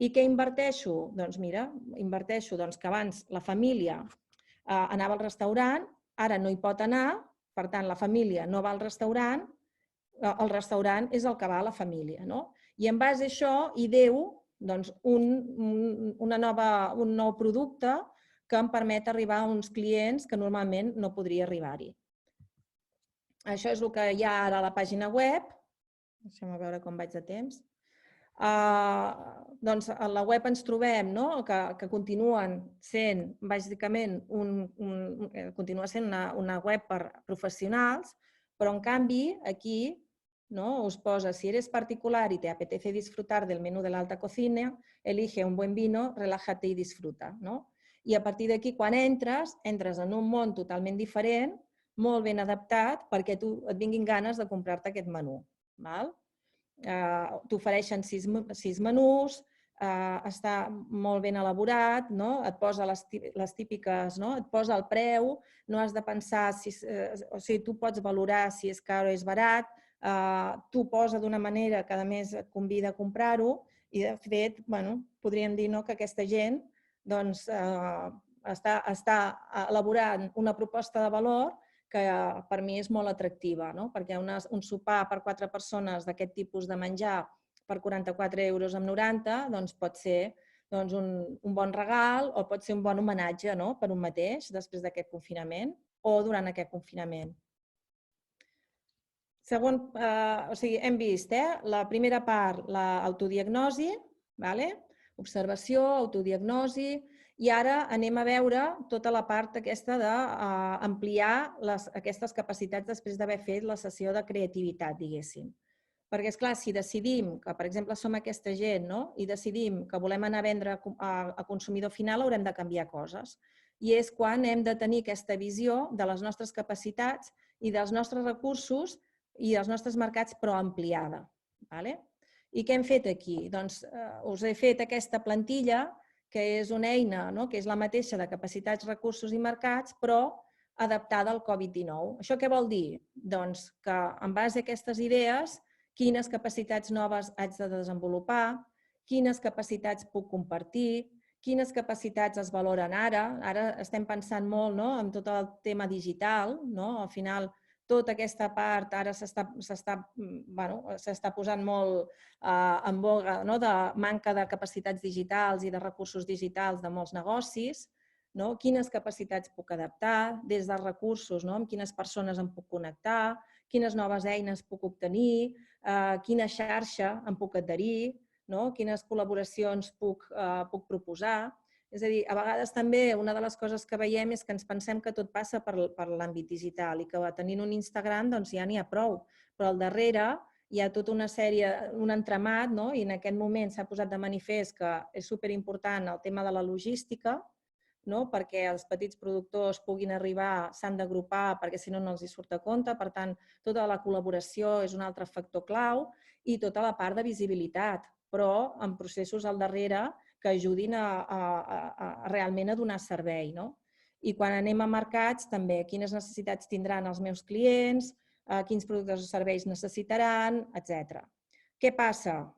I què inverteixo? Doncs mira, inverteixo que abans la família anava al restaurant, ara no hi pot anar, per tant la família no va al restaurant, el restaurant és el que va a la família, no? I en base a això ideo un nou producte que em permet arribar a uns clients que normalment no podria arribar-hi. Això és el que hi ha ara a la pàgina web. Deixem veure com vaig de temps. Doncs a la web ens trobem que continuen sent bàsicament continua sent una web per professionals, però en canvi aquí us posa, si eres particular y te apetece disfrutar del menú de la alta cocina, elige un buen vino, relájate y disfruta. I a partir d'aquí, quan entres en un món totalment diferent, molt ben adaptat perquè et vinguin ganes de comprar-te aquest menú. T'ofereixen 6 menús, està molt ben elaborat, et posa les típiques, et posa el preu, no has de pensar, o sigui, tu pots valorar si és car o és barat, t'ho posa d'una manera que a més et convida a comprar-ho i de fet, podríem dir que aquesta gent està elaborant una proposta de valor que per mi és molt atractiva, perquè un sopar per 4 persones d'aquest tipus de menjar per 44,90 € pot ser un bon regal o pot ser un bon homenatge per un mateix després d'aquest confinament o durant aquest confinament. Hem vist la primera part, l'autodiagnosi, observació, autodiagnosi, i ara anem a veure tota la part aquesta d'ampliar aquestes capacitats després d'haver fet la sessió de creativitat, diguéssim. Perquè, esclar, si decidim que, per exemple, som aquesta gent i decidim que volem anar a vendre a consumidor final, haurem de canviar coses. I és quan hem de tenir aquesta visió de les nostres capacitats i dels nostres recursos i dels nostres mercats, però ampliada. I què hem fet aquí? Doncs us he fet aquesta plantilla, que és una eina que és la mateixa de capacitats, recursos i mercats, però adaptada al Covid-19. Això què vol dir? Doncs que en base a aquestes idees, quines capacitats noves haig de desenvolupar, quines capacitats puc compartir, quines capacitats es valoren ara. Ara estem pensant molt en tot el tema digital. Al final, tota aquesta part ara s'està posant molt en boga de manca de capacitats digitals i de recursos digitals de molts negocis. Quines capacitats puc adaptar, des dels recursos, amb quines persones em puc connectar, quines noves eines puc obtenir, quina xarxa em puc adherir, quines col·laboracions puc proposar. És a dir, a vegades també una de les coses que veiem és que ens pensem que tot passa per l'àmbit digital i que tenint un Instagram ja n'hi ha prou, però al darrere hi ha tota una sèrie, un entramat, i en aquest moment s'ha posat de manifest que és superimportant el tema de la logística, perquè els petits productors puguin arribar, s'han d'agrupar perquè si no no els hi surt a compte. Per tant, tota la col·laboració és un altre factor clau i tota la part de visibilitat, però amb processos al darrere que ajudin realment a donar servei. I quan anem a mercats, també, quines necessitats tindran els meus clients, quins productes o serveis necessitaran, etc. Què passa?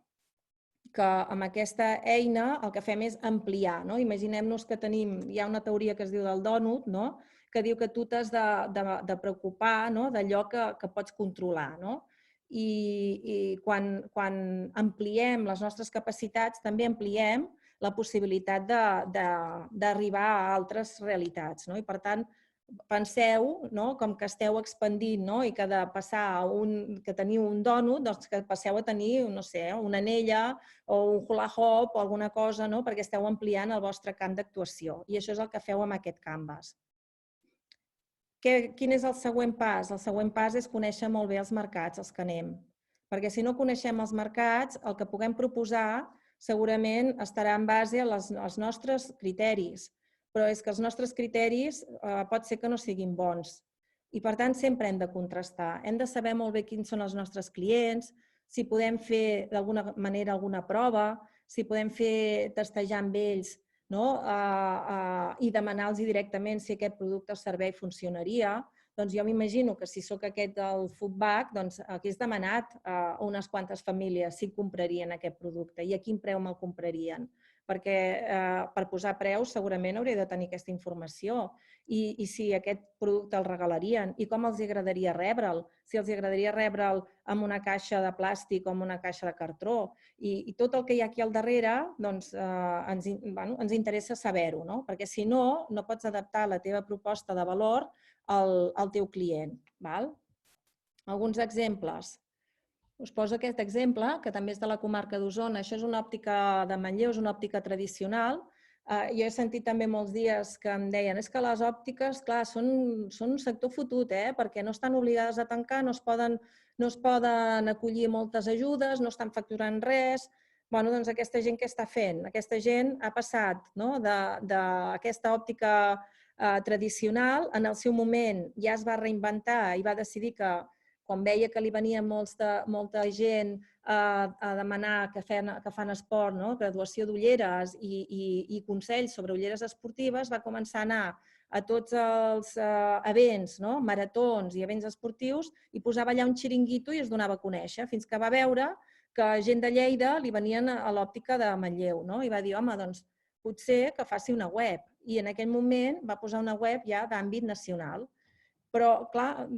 Que amb aquesta eina el que fem és ampliar. Imaginem-nos que hi ha una teoria que es diu del dònut, que diu que tu t'has de preocupar d'allò que pots controlar. I quan ampliem les nostres capacitats, també ampliem la possibilitat d'arribar a altres realitats. I per tant, penseu com que esteu expandint i que de passar que teniu un dònut, doncs que passeu a tenir, no sé, una anella o un hula hoop o alguna cosa, perquè esteu ampliant el vostre camp d'actuació. I això és el que feu amb aquest Canvas. Quin és el següent pas? El següent pas és conèixer molt bé els mercats als que anem. Perquè si no coneixem els mercats, el que puguem proposar segurament estarà en base als nostres criteris. Però és que els nostres criteris pot ser que no siguin bons. I per tant sempre hem de contrastar. Hem de saber molt bé quins són els nostres clients, si podem fer d'alguna manera alguna prova, si podem testejar amb ells i demanar-los directament si aquest producte o servei funcionaria. Doncs jo m'imagino que si sóc aquest del foodback, doncs hagués demanat a unes quantes famílies si comprarien aquest producte i a quin preu me'l comprarien. Perquè per posar preus segurament hauria de tenir aquesta informació i si aquest producte el regalarien i com els agradaria rebre'l, si els agradaria rebre'l amb una caixa de plàstic o amb una caixa de cartró i tot el que hi ha aquí al darrere doncs, ens interessa saber-ho, no? Perquè si no, no pots adaptar la teva proposta de valor al teu client. Val? Alguns exemples. Us poso aquest exemple, que també és de la comarca d'Osona. Això és una òptica de Manlleu, és una òptica tradicional. Jo he sentit també molts dies que em deien és que les òptiques, clar, són un sector fotut, perquè no estan obligades a tancar, no es poden acollir moltes ajudes, no estan facturant res. Bé, doncs aquesta gent què està fent? Aquesta gent ha passat d'aquesta òptica tradicional, en el seu moment ja es va reinventar i va decidir que quan veia que li venia molta gent a demanar que fan esport, graduació d'ulleres i consells sobre ulleres esportives, va començar a anar a tots els events, maratons i events esportius i posava allà un xiringuito i es donava a conèixer, fins que va veure que gent de Lleida li venien a l'òptica de Manlleu i va dir, home, doncs potser que faci una web. I en aquell moment va posar una web ja d'àmbit nacional. Però, clar,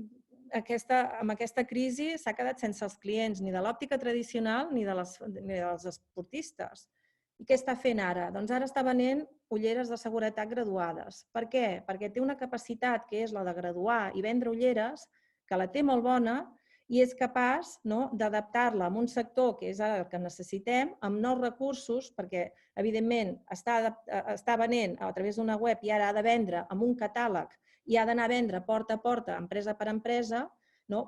amb aquesta crisi s'ha quedat sense els clients ni de l'òptica tradicional ni dels esportistes. I què està fent ara? Doncs ara està venent ulleres de seguretat graduades. Per què? Perquè té una capacitat que és la de graduar i vendre ulleres, que la té molt bona i és capaç d'adaptar-la a un sector que és ara el que necessitem, amb nous recursos, perquè, evidentment, està venent a través d'una web i ara ha de vendre amb un catàleg i ha d'anar a vendre porta a porta, empresa per empresa,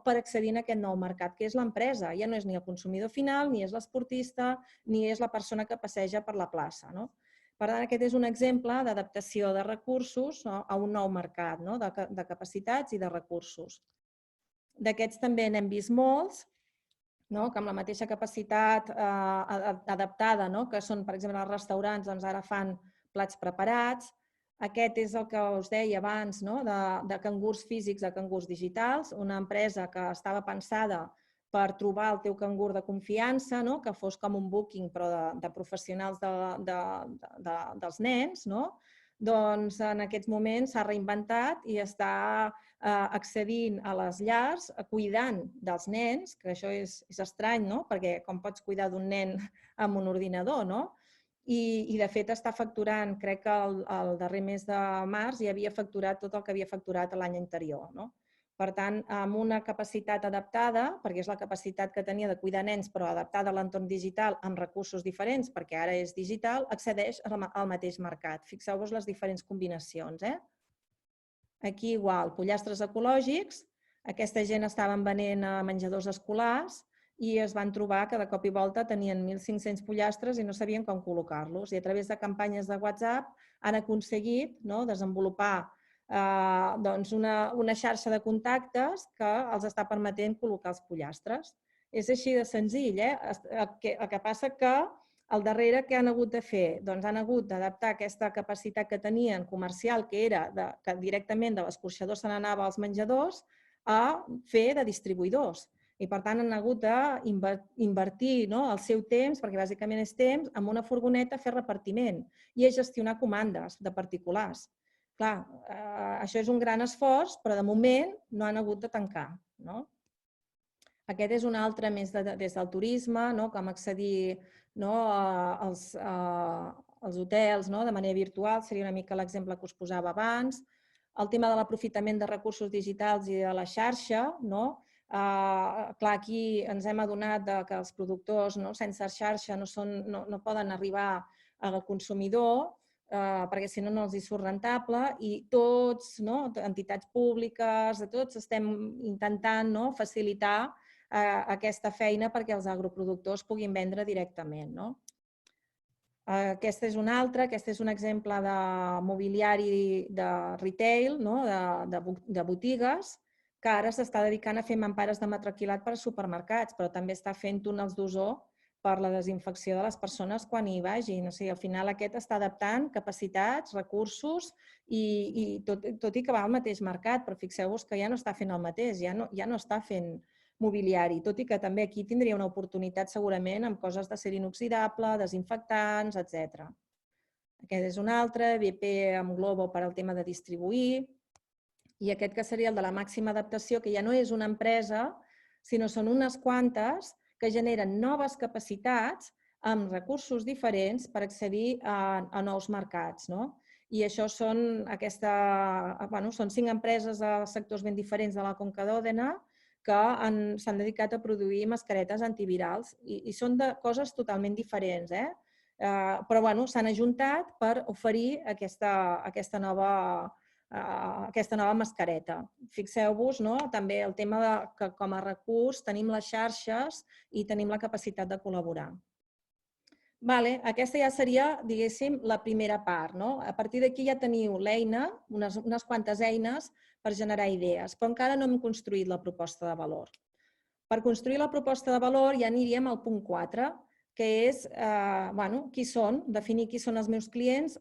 per accedir a aquest nou mercat, que és l'empresa. Ja no és ni el consumidor final, ni és l'esportista, ni és la persona que passeja per la plaça. Per tant, aquest és un exemple d'adaptació de recursos a un nou mercat, de capacitats i de recursos. D'aquests també n'hem vist molts, que amb la mateixa capacitat adaptada, que són, per exemple, els restaurants, doncs ara fan plats preparats. Aquest és el que us deia abans, de cangurs físics a cangurs digitals, una empresa que estava pensada per trobar el teu cangur de confiança, que fos com un booking però de professionals dels nens, doncs en aquests moments s'ha reinventat i està accedint a les llars, cuidant dels nens, que això és estrany, perquè com pots cuidar d'un nen amb un ordinador, i de fet està facturant, crec que el darrer mes de març ja havia facturat tot el que havia facturat l'any anterior. Per tant, amb una capacitat adaptada, perquè és la capacitat que tenia de cuidar nens, però adaptada a l'entorn digital amb recursos diferents, perquè ara és digital, accedeix al mateix mercat. Fixeu-vos les diferents combinacions. Aquí igual, pollastres ecològics, aquesta gent estaven venent a menjadors escolars i es van trobar que de cop i volta tenien 1.500 pollastres i no sabien com col·locar-los. I a través de campanyes de WhatsApp han aconseguit desenvolupar una xarxa de contactes que els està permetent col·locar els pollastres. És així de senzill. El que passa que al darrere què han hagut de fer? Doncs han hagut d'adaptar aquesta capacitat que tenien comercial, que era que directament de l'escorxador se n'anava als menjadors, a fer de distribuïdors. I per tant han hagut d'invertir el seu temps, perquè bàsicament és temps, en una furgoneta a fer repartiment i a gestionar comandes de particulars. Clar, això és un gran esforç, però de moment no han hagut de tancar. Aquest és un altre més des del turisme, com accedir als hotels de manera virtual, seria una mica l'exemple que us posava abans. El tema de l'aprofitament de recursos digitals i de la xarxa, clar, aquí ens hem adonat que els productors sense xarxa no poden arribar al consumidor, perquè si no, no els hi surt rentable i tots, entitats públiques, tots estem intentant facilitar aquesta feina perquè els agroproductors puguin vendre directament. Aquesta és una altra, aquest és un exemple de mobiliari de retail, de botigues, que ara s'està dedicant a fer mampares de matraquilat per a supermercats, però també està fent túnels d'ozó per la desinfecció de les persones quan hi vagin. O sigui, al final aquest està adaptant capacitats, recursos i tot i que va al mateix mercat, però fixeu-vos que ja no està fent el mateix, ja no està fent mobiliari, tot i que també aquí tindria una oportunitat segurament amb coses d'acer inoxidable, desinfectants, etc. Aquest és un altre, BP amb Globo per al tema de distribuir, i aquest que seria el de la màxima adaptació, que ja no és una empresa, sinó són unes quantes que generen noves capacitats amb recursos diferents per accedir a nous mercats. I això són 5 empreses de sectors ben diferents de la Conca d'Òdena que s'han dedicat a produir mascaretes antivirals i són de coses totalment diferents, però s'han ajuntat per oferir aquesta nova mascareta. Fixeu-vos també el tema que com a recurs tenim les xarxes i tenim la capacitat de col·laborar. Aquesta ja seria, diguéssim, la primera part. A partir d'aquí ja teniu l'eina, unes quantes eines per generar idees, però encara no hem construït la proposta de valor. Per construir la proposta de valor ja aniríem al punt 4, que és qui són, definir qui són els meus clients,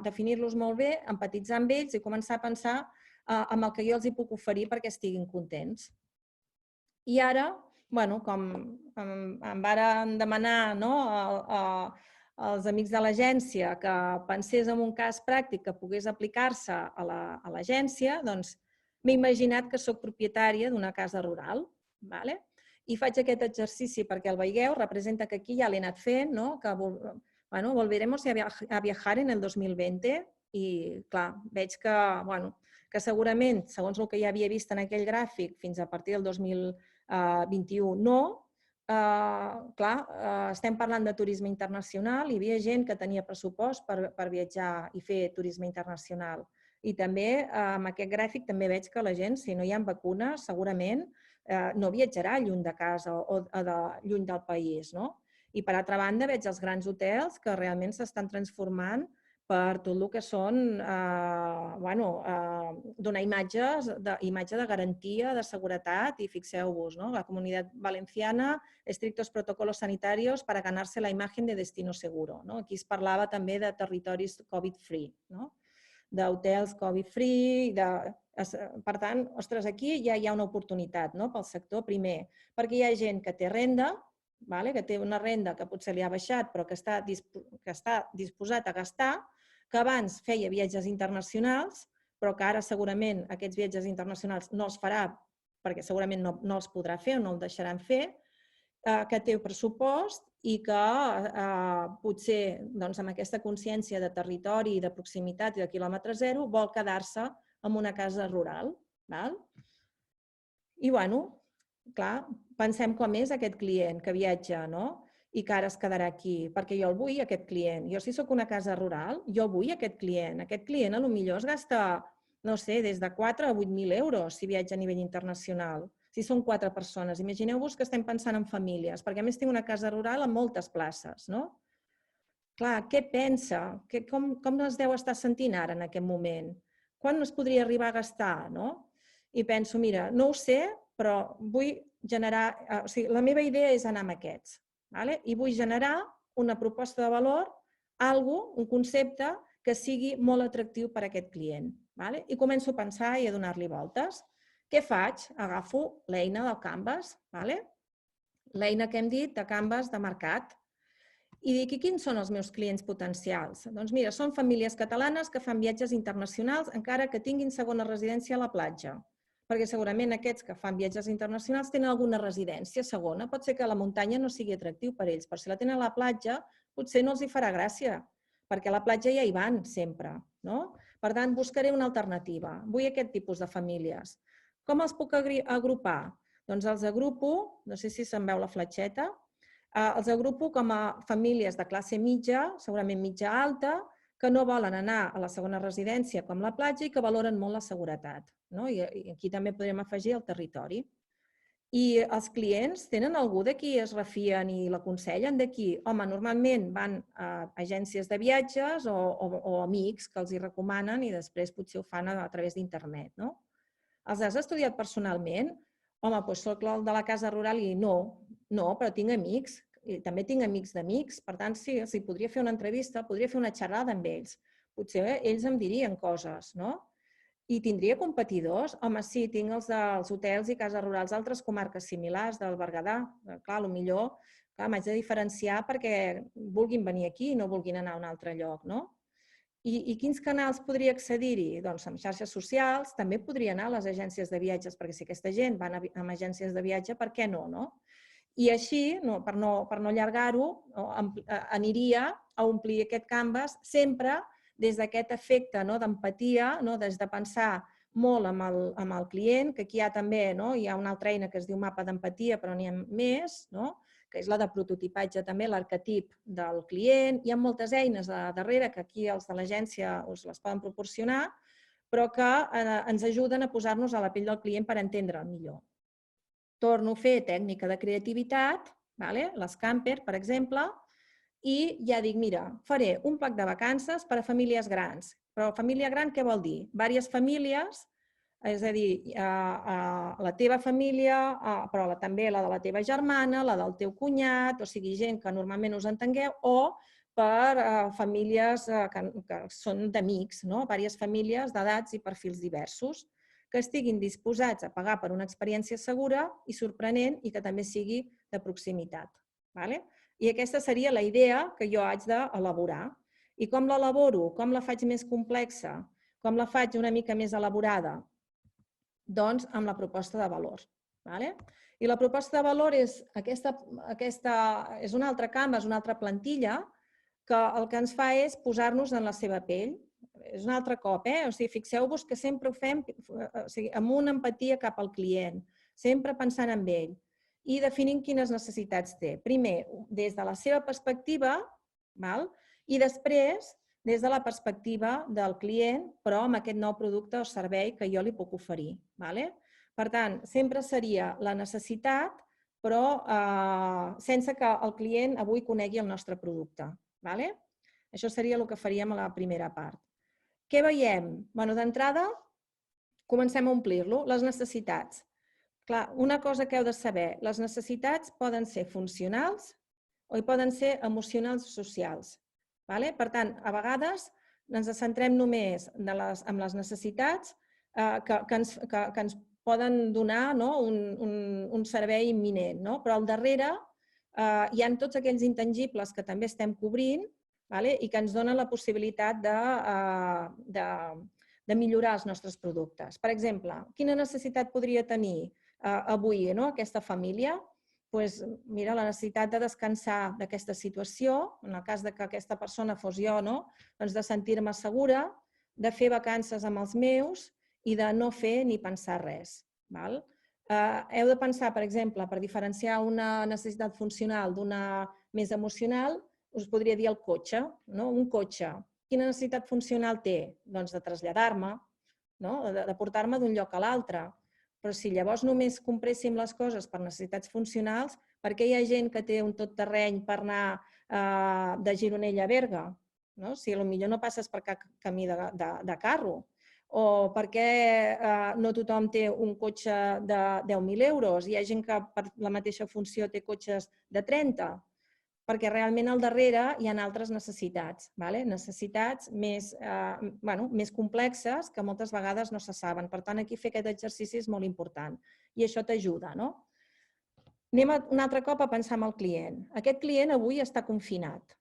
definir-los molt bé, empatitzar amb ells i començar a pensar en el que jo els hi puc oferir perquè estiguin contents. I ara, com em varen demanar als amics de l'agència que pensés en un cas pràctic que pogués aplicar-se a l'agència, doncs m'he imaginat que soc propietària d'una casa rural, i faig aquest exercici perquè el veieu, representa que aquí ja l'he anat fent, que volveremos a viajar en el 2020 i, clar, veig que segurament, segons el que ja havia vist en aquell gràfic, fins a partir del 2021 no. Clar, estem parlant de turisme internacional, hi havia gent que tenia pressupost per viatjar i fer turisme internacional. I també, amb aquest gràfic, també veig que la gent, si no hi ha vacunes, segurament no viatjarà lluny de casa o lluny del país. I, per altra banda, veig els grans hotels que realment s'estan transformant per tot el que són donar imatge de garantia, de seguretat, i fixeu-vos, la Comunitat Valenciana, estrictos protocolos sanitarios para ganarse la imagen de destino seguro. Aquí es parlava també de territoris Covid-free, d'hotels Covid-free. Per tant, ostres, aquí ja hi ha una oportunitat pel sector, primer, perquè hi ha gent que té renda, que té una renda que potser li ha baixat però que està disposat a gastar, que abans feia viatges internacionals, però que ara segurament aquests viatges internacionals no els farà perquè segurament no els podrà fer o no el deixaran fer, que té pressupost i que potser amb aquesta consciència de territori, de proximitat i de quilòmetre zero vol quedar-se en una casa rural. I, clar, pensem com és aquest client que viatja, i que ara es quedarà aquí, perquè jo el vull, aquest client. Jo, si sóc una casa rural, jo vull aquest client. Aquest client potser es gasta, no sé, des de 4 a 8.000 euros si viatja a nivell internacional. Si són 4 persones, imagineu-vos que estem pensant en famílies, perquè a més tinc una casa rural amb moltes places. Clar, què pensa? Com es deu estar sentint ara en aquest moment? Quan es podria arribar a gastar? I penso, mira, no ho sé, però vull generar... O sigui, la meva idea és anar amb aquests. I vull generar una proposta de valor, un concepte que sigui molt atractiu per a aquest client. I començo a pensar i a donar-li voltes. Què faig? Agafo l'eina del Canvas, l'eina que hem dit de Canvas de mercat, i dic, quins són els meus clients potencials? Doncs mira, són famílies catalanes que fan viatges internacionals encara que tinguin segona residència a la platja. Perquè segurament aquests que fan viatges internacionals tenen alguna residència segona. Pot ser que la muntanya no sigui atractiu per ells, però si la tenen a la platja potser no els hi farà gràcia, perquè a la platja ja hi van sempre. Per tant, buscaré una alternativa. Vull aquest tipus de famílies. Com els puc agrupar? Doncs els agrupo, no sé si se'n veu la fletxeta, els agrupo com a famílies de classe mitja, segurament mitja alta, que no volen anar a la segona residència com la platja i que valoren molt la seguretat. I aquí també podrem afegir el territori. I els clients tenen algú de qui es refien i l'aconsellen d'aquí? Home, normalment van a agències de viatges o amics que els hi recomanen i després potser ho fan a través d'internet. Els has estudiat personalment? Home, doncs soc el de la casa rural i no, però tinc amics i també tinc amics d'amics, per tant, sí, si podria fer una entrevista, podria fer una xerrada amb ells. Potser ells em dirien coses, no? I tindria competidors? Home, sí, tinc els dels hotels i cases rurals d'altres comarques similars, del Berguedà. Clar, potser m'haig de diferenciar perquè vulguin venir aquí i no vulguin anar a un altre lloc, no? I quins canals podria accedir-hi? Doncs amb xarxes socials, també podria anar a les agències de viatges, perquè si aquesta gent va a agències de viatge, per què no, no? I així, per no allargar-ho, aniria a omplir aquest canvas sempre des d'aquest efecte d'empatia, des de pensar molt amb el client, que aquí hi ha també hi ha una altra eina que es diu mapa d'empatia, però n'hi ha més, que és la de prototipatge també, l'arquetip del client. Hi ha moltes eines darrere que aquí els de l'agència us les poden proporcionar, però que ens ajuden a posar-nos a la pell del client per entendre'l millor. Torno a fer tècnica de creativitat, l'Scamper, per exemple, i ja dic, mira, faré un pack de vacances per a famílies grans. Però família gran què vol dir? Vàries famílies, és a dir, la teva família, però també la de la teva germana, la del teu cunyat, o sigui, gent que normalment us entengueu, o per famílies que són d'amics, vàries famílies d'edats i perfils diversos, que estiguin disposats a pagar per una experiència segura i sorprenent i que també sigui de proximitat. I aquesta seria la idea que jo haig d'elaborar. I com l'elaboro? Com la faig més complexa? Com la faig una mica més elaborada? Doncs amb la proposta de valor. I la proposta de valor és un altre canvas, una altra plantilla, que el que ens fa és posar-nos en la seva pell. És un altre cop, o sigui, fixeu-vos que sempre ho fem amb una empatia cap al client, sempre pensant en ell i definint quines necessitats té. Primer, des de la seva perspectiva, i després des de la perspectiva del client, però amb aquest nou producte o servei que jo li puc oferir. Per tant, sempre seria la necessitat, però sense que el client avui conegui el nostre producte. Això seria el que faríem a la primera part. Què veiem? D'entrada, comencem a omplir-lo, les necessitats. Clar, una cosa que heu de saber, les necessitats poden ser funcionals o poden ser emocionals o socials. Per tant, a vegades ens centrem només en les necessitats que ens poden donar un servei imminent, però al darrere hi ha tots aquells intangibles que també estem cobrint i que ens donen la possibilitat de millorar els nostres productes. Per exemple, quina necessitat podria tenir avui aquesta família? Doncs mira, la necessitat de descansar d'aquesta situació, en el cas que aquesta persona fos jo, doncs de sentir-me segura, de fer vacances amb els meus i de no fer ni pensar res. Heu de pensar, per exemple, per diferenciar una necessitat funcional d'una més emocional, us podria dir el cotxe. Un cotxe, quina necessitat funcional té? Doncs de traslladar-me, de portar-me d'un lloc a l'altre. Però si llavors només compréssim les coses per necessitats funcionals, per què hi ha gent que té un tot terreny per anar de Gironella a Berga? Si potser no passes per cap camí de carro. O per què no tothom té un cotxe de 10.000 euros? Hi ha gent que per la mateixa funció té cotxes de 30. Perquè realment al darrere hi ha altres necessitats, necessitats més complexes que moltes vegades no se saben. Per tant, aquí fer aquest exercici és molt important i això t'ajuda. Anem un altre cop a pensar en el client. Aquest client avui està confinat.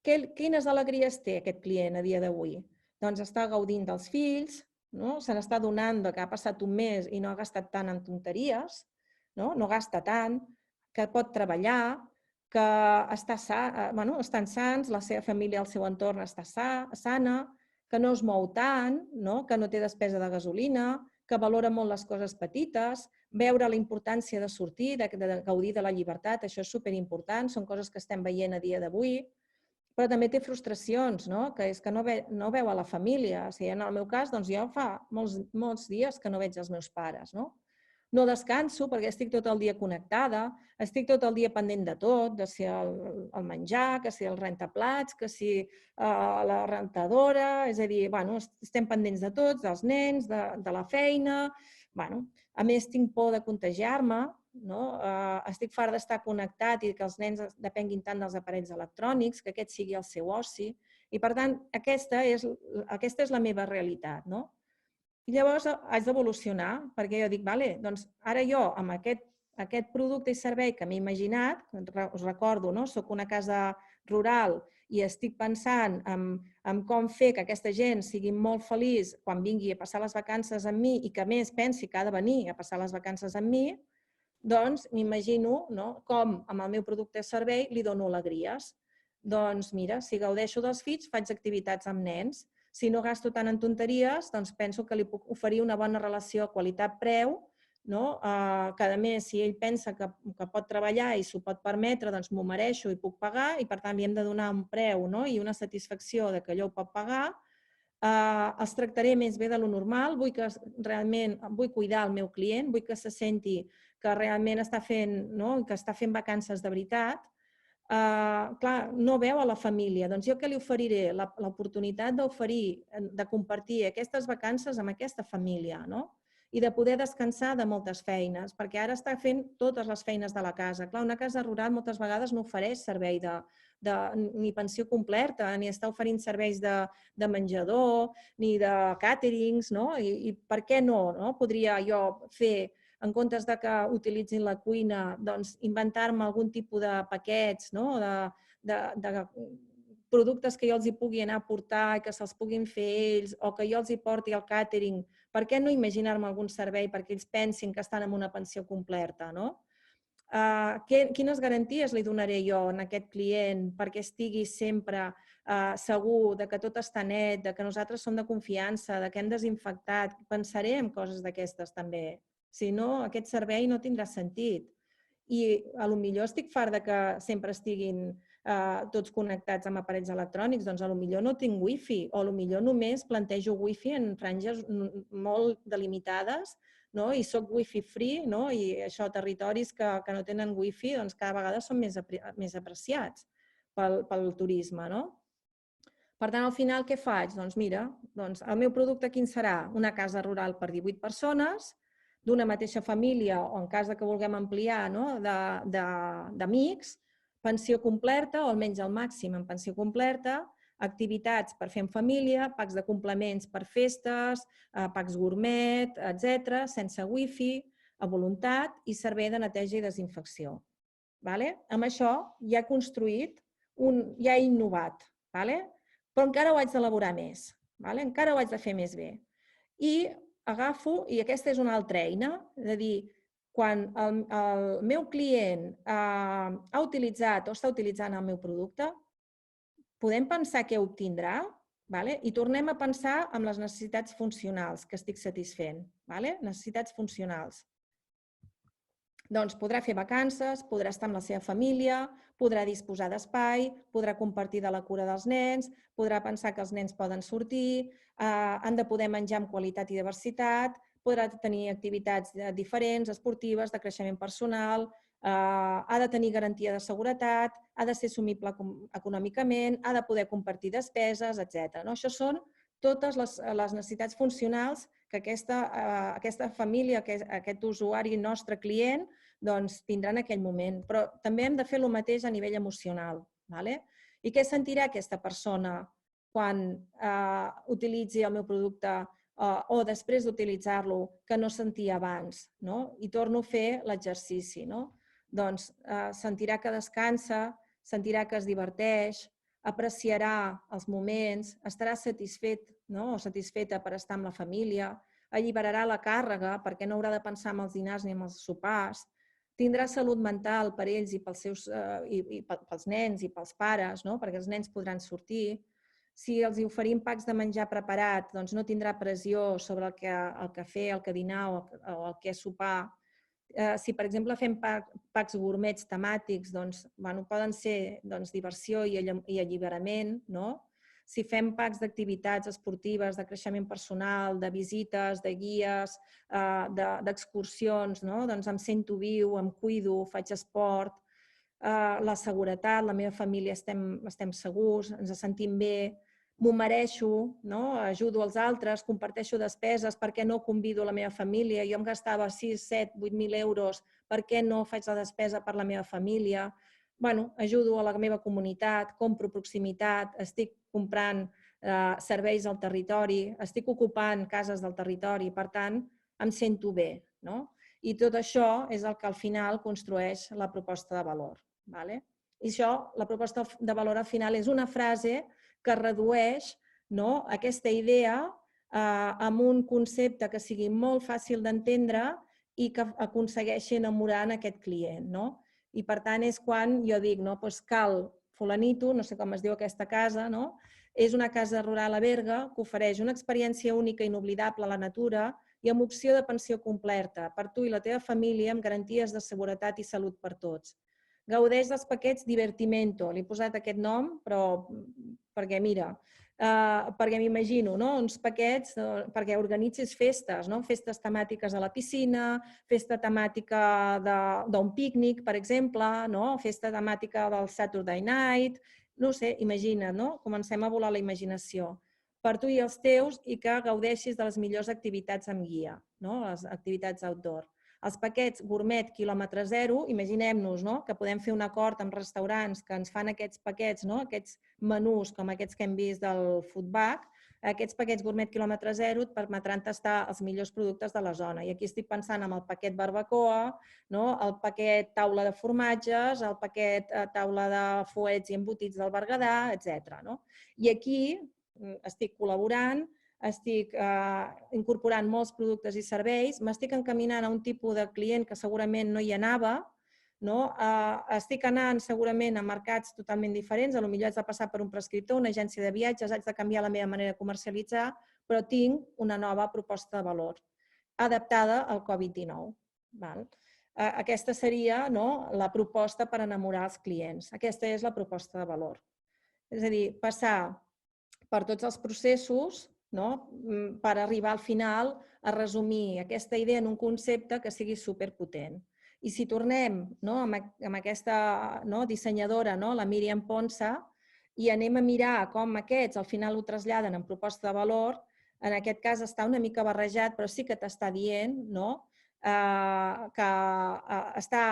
Quines alegries té aquest client a dia d'avui? Doncs està gaudint dels fills, se n'està adonant que ha passat un mes i no ha gastat tant en tonteries, no gasta tant, que pot treballar, que estan sants, la seva família al seu entorn està sana, que no es mou tant, que no té despesa de gasolina, que valora molt les coses petites, veure la importància de sortir, de gaudir de la llibertat, això és superimportant, són coses que estem veient a dia d'avui, però també té frustracions, que és que no veu a la família. En el meu cas, jo fa molts dies que no veig els meus pares. No descanso perquè estic tot el dia connectada, estic tot el dia pendent de tot, de si el menjar, que si el rentaplats, que si la rentadora, és a dir, estem pendents de tots, dels nens, de la feina. A més, tinc por de contagiar-me, estic fart d'estar connectat i que els nens depenguin tant dels aparells electrònics, que aquest sigui el seu oci. I, per tant, aquesta és la meva realitat. I llavors haig d'evolucionar, perquè jo dic, vale, doncs ara jo, amb aquest producte i servei que m'he imaginat, us recordo, soc una casa rural i estic pensant en com fer que aquesta gent sigui molt feliç quan vingui a passar les vacances amb mi i que a més pensi que ha de venir a passar les vacances amb mi, doncs m'imagino com amb el meu producte o servei li dono alegries. Doncs mira, si gaudeixo dels fills, faig activitats amb nens. Si no gasto tant en tonteries, doncs penso que li puc oferir una bona relació qualitat-preu, que a més, si ell pensa que pot treballar i s'ho pot permetre, doncs m'ho mereixo i puc pagar i per tant li hem de donar un preu i una satisfacció que allò ho pot pagar. Els tractaré més bé de lo normal, vull cuidar el meu client, vull que se senti que realment està fent vacances de veritat. Clar, no veu a la família. Doncs jo què li oferiré? L'oportunitat de compartir aquestes vacances amb aquesta família, i de poder descansar de moltes feines, perquè ara està fent totes les feines de la casa. Clar, una casa rural moltes vegades no ofereix servei ni pensió completa, ni està oferint serveis de menjador, ni de càterings, i per què no? Podria jo fer, en comptes que utilitzin la cuina, doncs inventar-me algun tipus de paquets, de productes que jo els hi pugui anar a portar i que se'ls puguin fer ells, o que jo els hi porti al càtering. Per què no imaginar-me algun servei perquè ells pensin que estan en una pensió completa? Quines garanties li donaré jo a aquest client perquè estigui sempre segur que tot està net, que nosaltres som de confiança, que hem desinfectat? Pensaré en coses d'aquestes també. Si no, aquest servei no tindrà sentit. I potser estic fart que sempre estiguin tots connectats amb aparells electrònics, doncs potser no tinc wifi o potser només plantejo wifi en franges molt delimitades i soc wifi free i això, territoris que no tenen wifi cada vegada són més apreciats pel turisme. Per tant, al final, què faig? Doncs mira, el meu producte quin serà? Una casa rural per 18 persones, d'una mateixa família o en cas que vulguem ampliar d'amics, pensió completa o almenys el màxim en pensió completa, activitats per fer en família, packs de complements per festes, packs gourmet, etc., sense wifi, a voluntat i servei de neteja i desinfecció. Amb això ja he construït, ja he innovat, però encara ho haig d'elaborar més, encara ho haig de fer més bé. I agafo, i aquesta és una altra eina, és a dir, quan el meu client ha utilitzat o està utilitzant el meu producte, podem pensar què obtindrà i tornem a pensar en les necessitats funcionals que estic satisfent. Necessitats funcionals. Doncs podrà fer vacances, podrà estar amb la seva família, podrà disposar d'espai, podrà compartir de la cura dels nens, podrà pensar que els nens poden sortir, han de poder menjar amb qualitat i diversitat, podrà tenir activitats diferents, esportives, de creixement personal, ha de tenir garantia de seguretat, ha de ser assumible econòmicament, ha de poder compartir despeses, etc. Això són totes les necessitats funcionals que aquesta família, aquest usuari nostre client, tindrà en aquell moment. Però també hem de fer el mateix a nivell emocional. I què sentirà aquesta persona quan utilitzi el meu producte o després d'utilitzar-lo que no sentia abans? I torno a fer l'exercici. Doncs sentirà que descansa, sentirà que es diverteix, apreciarà els moments, estarà satisfet o satisfeta per estar amb la família, alliberarà la càrrega perquè no haurà de pensar en els dinars ni en els sopars, tindrà salut mental per ells i pels nens i pels pares, perquè els nens podran sortir. Si els oferim packs de menjar preparat, doncs no tindrà pressió sobre el que fer, el que dinar o el que sopar. Si, per exemple, fem packs gourmets temàtics, poden ser diversió i alliberament. Si fem packs d'activitats esportives, de creixement personal, de visites, de guies, d'excursions, em sento viu, em cuido, faig esport, la seguretat, la meva família estem segurs, ens sentim bé, m'ho mereixo, ajudo els altres, comparteixo despeses, perquè no convido la meva família. Jo em gastava 6, 7, 8.000 euros per què no faig la despesa per la meva família, ajudo a la meva comunitat, compro proximitat, estic comprant serveis al territori, estic ocupant cases del territori, per tant, em sento bé, no? I tot això és el que al final construeix la proposta de valor. I això, la proposta de valor al final és una frase que redueix aquesta idea amb un concepte que sigui molt fàcil d'entendre i que aconsegueixi enamorar en aquest client. I per tant és quan jo dic, cal fulanito, no sé com es diu aquesta casa, és una casa rural a Berga que ofereix una experiència única i inoblidable a la natura i amb opció de pensió completa per tu i la teva família amb garanties de seguretat i salut per tots. Gaudeix dels paquets Divertimento. Li he posat aquest nom, però perquè, mira, perquè m'imagino uns paquets perquè organitzis festes, festes temàtiques a la piscina, festa temàtica d'un pícnic, per exemple, festa temàtica del Saturday Night, no sé, imagina't, comencem a volar la imaginació per tu i els teus i que gaudeixis de les millors activitats amb guia, les activitats outdoor. Els paquets gourmet quilòmetre zero, imaginem-nos que podem fer un acord amb restaurants que ens fan aquests paquets, aquests menús com aquests que hem vist del Foodback, aquests paquets gourmet quilòmetre zero et permetran tastar els millors productes de la zona. I aquí estic pensant en el paquet barbacoa, el paquet taula de formatges, el paquet taula de fuets i embotits del Berguedà, etc. I aquí estic col·laborant, estic incorporant molts productes i serveis, m'estic encaminant a un tipus de client que segurament no hi anava, estic anant segurament a mercats totalment diferents, potser haig de passar per un prescriptor, una agència de viatges, haig de canviar la meva manera de comercialitzar, però tinc una nova proposta de valor adaptada al Covid-19. Aquesta seria la proposta per enamorar els clients. Aquesta és la proposta de valor. És a dir, passar per tots els processos per arribar al final a resumir aquesta idea en un concepte que sigui superpotent. I si tornem amb aquesta dissenyadora, la Míriam Ponsa, i anem a mirar com aquests al final ho traslladen en proposta de valor, en aquest cas està una mica barrejat, però sí que t'està dient que està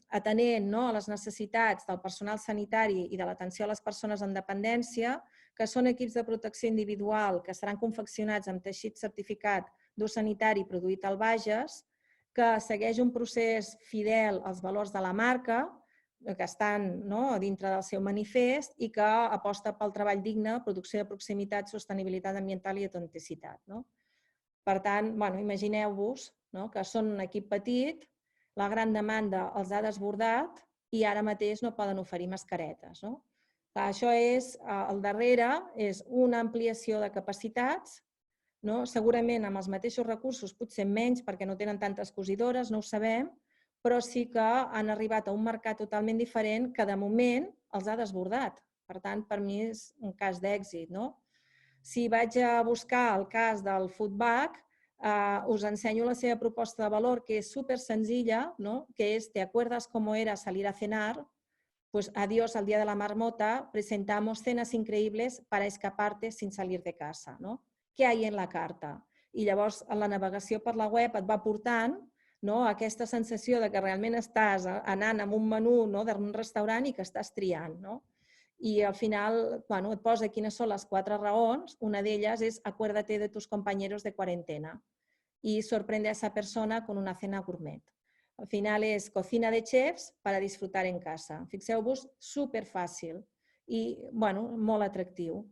atenent a les necessitats del personal sanitari i de l'atenció a les persones amb dependència, que són equips de protecció individual que seran confeccionats amb teixit certificat d'ús sanitari produït al Bages, que segueix un procés fidel als valors de la marca, que estan dintre del seu manifest i que aposta pel treball digne, producció de proximitat, sostenibilitat ambiental i autenticitat. Per tant, imagineu-vos que són un equip petit, la gran demanda els ha desbordat i ara mateix no poden oferir mascaretes. Això és, al darrere, és una ampliació de capacitats, segurament amb els mateixos recursos, potser menys perquè no tenen tantes cosidores, no ho sabem, però sí que han arribat a un mercat totalment diferent que de moment els ha desbordat. Per tant, per mi és un cas d'èxit. Si vaig a buscar el cas del Foodback, us ensenyo la seva proposta de valor, que és super senzilla, que és ¿te acuerdas cómo era salir a cenar? Pues adiós al día de la marmota, presentamos cenas increíbles para escaparte sin salir de casa. Què hi ha en la carta? I llavors la navegació per la web et va portant aquesta sensació de que realment estàs anant amb un menú d'un restaurant i que estàs triant. I al final et posa quines són les 4 raons. Una d'elles és acuérdate de tus compañeros de cuarentena y sorprende a esa persona con una cena gourmet. Al final és cocina de chefs per disfrutar en casa. Fixeu-vos, superfàcil i molt atractiu.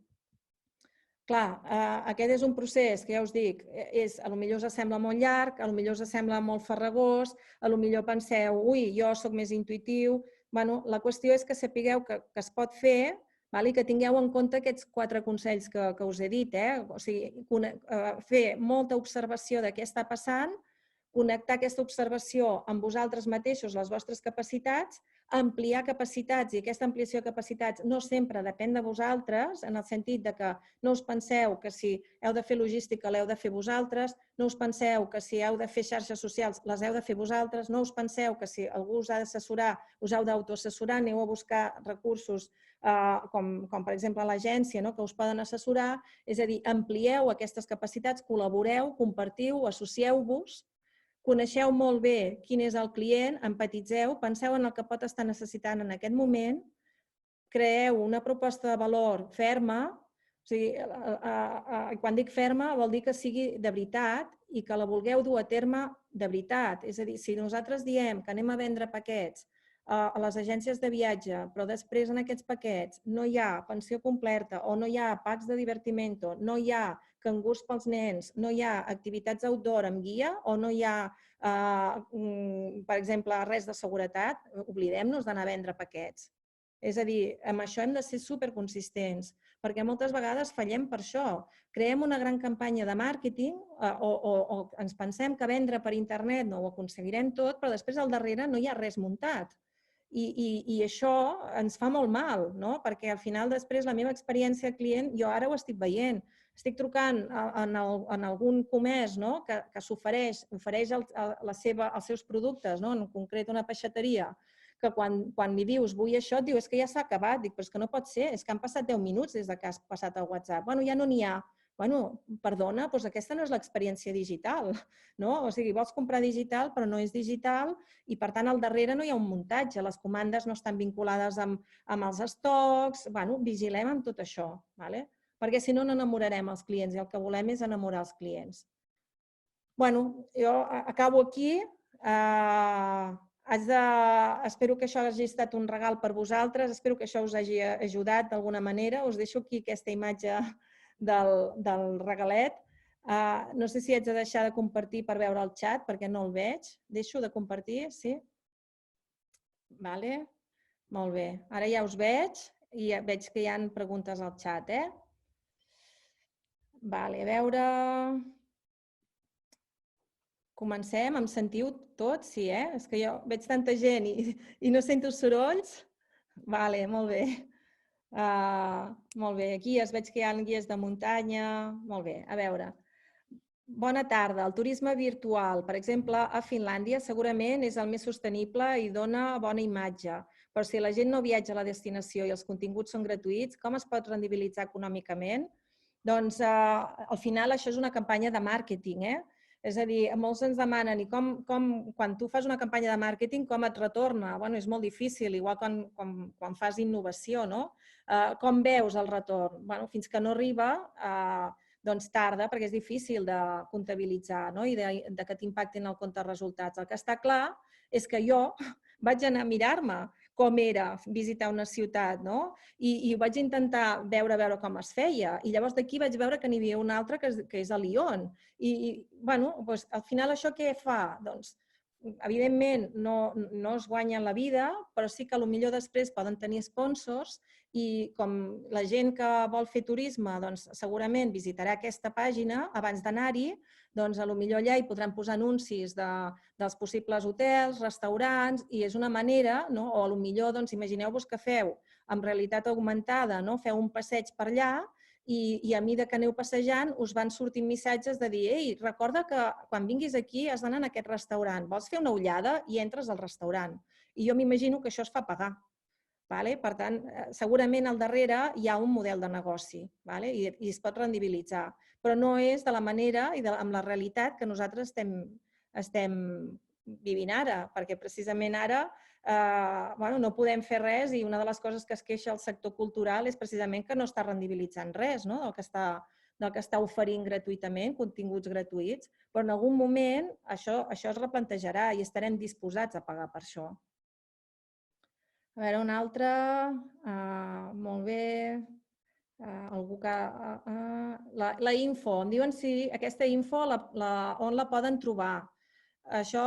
Clar, aquest és un procés que ja us dic, potser us sembla molt llarg, potser us sembla molt farragós, potser penseu, ui, jo soc més intuïtiu. La qüestió és que sapigueu que es pot fer i que tingueu en compte aquests 4 consells que us he dit. O sigui, fer molta observació de què està passant, connectar aquesta observació amb vosaltres mateixos, les vostres capacitats, ampliar capacitats, i aquesta ampliació de capacitats no sempre depèn de vosaltres, en el sentit que no us penseu que si heu de fer logística l'heu de fer vosaltres, no us penseu que si heu de fer xarxes socials les heu de fer vosaltres, no us penseu que si algú us ha d'assessorar us heu d'autoassessorar, aneu a buscar recursos com per exemple l'agència que us poden assessorar, és a dir, amplieu aquestes capacitats, col·laboreu, compartiu, associeu-vos, coneixeu molt bé quin és el client, empatitzeu, penseu en el que pot estar necessitant en aquest moment, creeu una proposta de valor ferma, o sigui, quan dic ferma vol dir que sigui de veritat i que la vulgueu dur a terme de veritat. És a dir, si nosaltres diem que anem a vendre paquets a les agències de viatge, però després en aquests paquets no hi ha pensió completa o no hi ha packs de divertimento, no hi ha cangurs pels nens, no hi ha activitats outdoor amb guia o no hi ha, per exemple, res de seguretat, oblidem-nos d'anar a vendre paquets. És a dir, amb això hem de ser superconsistents, perquè moltes vegades fallem per això. Creem una gran campanya de màrqueting o ens pensem que vendre per internet no ho aconseguirem tot, però després al darrere no hi ha res muntat. I això ens fa molt mal, no? Perquè al final després la meva experiència client, jo ara ho estic veient, estic trucant en algun comerç que s'ofereix els seus productes, en concret una peixateria, que quan li dius vull això, et diu és que ja s'ha acabat. Dic, però és que no pot ser, és que han passat 10 minuts des que has passat el WhatsApp. Bueno, ja no n'hi ha. Bueno, perdona, doncs aquesta no és l'experiència digital, no? O sigui, vols comprar digital, però no és digital i, per tant, al darrere no hi ha un muntatge. Les comandes no estan vinculades amb els estocs. Bueno, vigilem amb tot això, perquè si no, no enamorarem els clients i el que volem és enamorar els clients. Bueno, jo acabo aquí. Espero que això hagi estat un regal per vosaltres, espero que això us hagi ajudat d'alguna manera. Us deixo aquí aquesta imatge del regalet. No sé si haig de deixar de compartir per veure el xat, perquè no el veig. Deixo de compartir, sí? Vale, molt bé. Ara ja us veig i veig que hi ha preguntes al xat, Vale, a veure... Comencem, em sentiu tots? Sí, És que jo veig tanta gent i no sento sorolls. Vale, molt bé. Molt bé, aquí es veig que hi ha guies de muntanya. Molt bé, a veure. Bona tarda. El turisme virtual, per exemple, a Finlàndia, segurament és el més sostenible i dona bona imatge. Però si la gent no viatja a la destinació i els continguts són gratuïts, com es pot rendibilitzar econòmicament? Doncs, al final, això és una campanya de màrqueting, És a dir, molts ens demanen i quan tu fas una campanya de màrqueting, com et retorna? Bueno, és molt difícil, igual quan fas innovació, no? Com veus el retorn? Bueno, fins que no arriba, doncs tarda, perquè és difícil de comptabilitzar i que t'impactin en el compte de resultats. El que està clar és que jo vaig anar a mirar-me com era visitar una ciutat, I vaig intentar veure com es feia. I llavors d'aquí vaig veure que n'hi havia una altra que és a Lyon. I, al final això què fa? Doncs, evidentment, no es guanyen la vida, però sí que potser després poden tenir sponsors i com la gent que vol fer turisme segurament visitarà aquesta pàgina abans d'anar-hi, doncs potser allà hi podran posar anuncis dels possibles hotels, restaurants, i és una manera, o potser imagineu-vos que feu amb realitat augmentada, feu un passeig per allà i a mesura que aneu passejant us van sortint missatges de dir ei, recorda que quan vinguis aquí has d'anar a aquest restaurant, vols fer una ullada i entres al restaurant. I jo m'imagino que això es fa pagar. Per tant, segurament al darrere hi ha un model de negoci i es pot rendibilitzar, però no és de la manera i amb la realitat que nosaltres estem vivint ara, perquè precisament ara no podem fer res i una de les coses que es queixa el sector cultural és precisament que no està rendibilitzant res del que està oferint gratuïtament, continguts gratuïts, però en algun moment això es replantejarà i estarem disposats a pagar per això. A veure, una altra. Molt bé. Algú que... La info. Em diuen si aquesta info on la poden trobar. Això,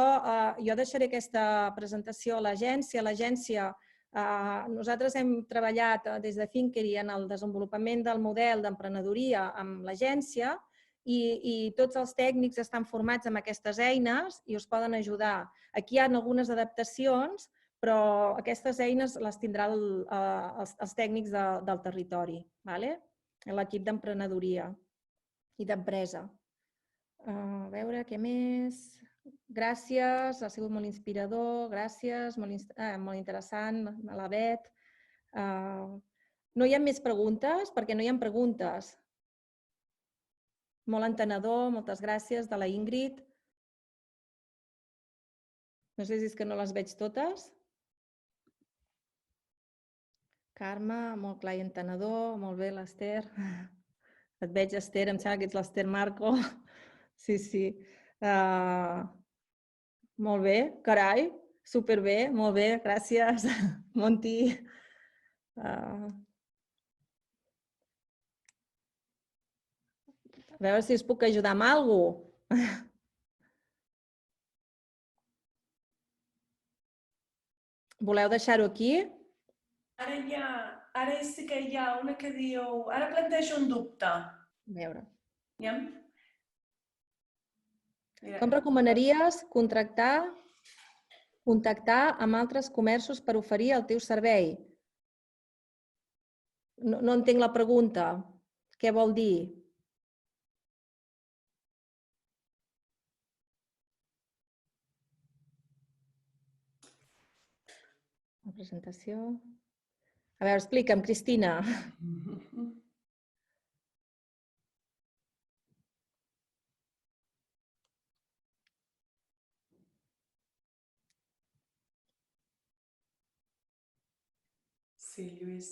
jo deixaré aquesta presentació a l'agència. L'agència, nosaltres hem treballat des de Thinkery en el desenvolupament del model d'emprenedoria amb l'agència i tots els tècnics estan formats amb aquestes eines i us poden ajudar. Aquí hi ha algunes adaptacions, però aquestes eines les tindran els tècnics del territori, l'equip d'emprenedoria i d'empresa. A veure, què més? Gràcies, ha sigut molt inspirador, gràcies, molt interessant, la Bet. No hi ha més preguntes? Perquè no hi ha preguntes. Molt entenedor, moltes gràcies, de la Ingrid. No sé si és que no les veig totes. Carme, molt clar i entenedor. Molt bé, l'Ester. Et veig, Esther, em sembla que ets l'Ester Marco. Sí, sí. Molt bé, carai, superbé, molt bé, gràcies, Monti. A veure si us puc ajudar amb alguna cosa. Voleu deixar-ho aquí? Ara sí que hi ha una que diu... Ara plantejo un dubte. A veure. Aviam. Com recomanaries contactar amb altres comerços per oferir el teu servei? No entenc la pregunta. Què vol dir? La presentació... A veure, explica'm, Cristina. Sí, Lluís.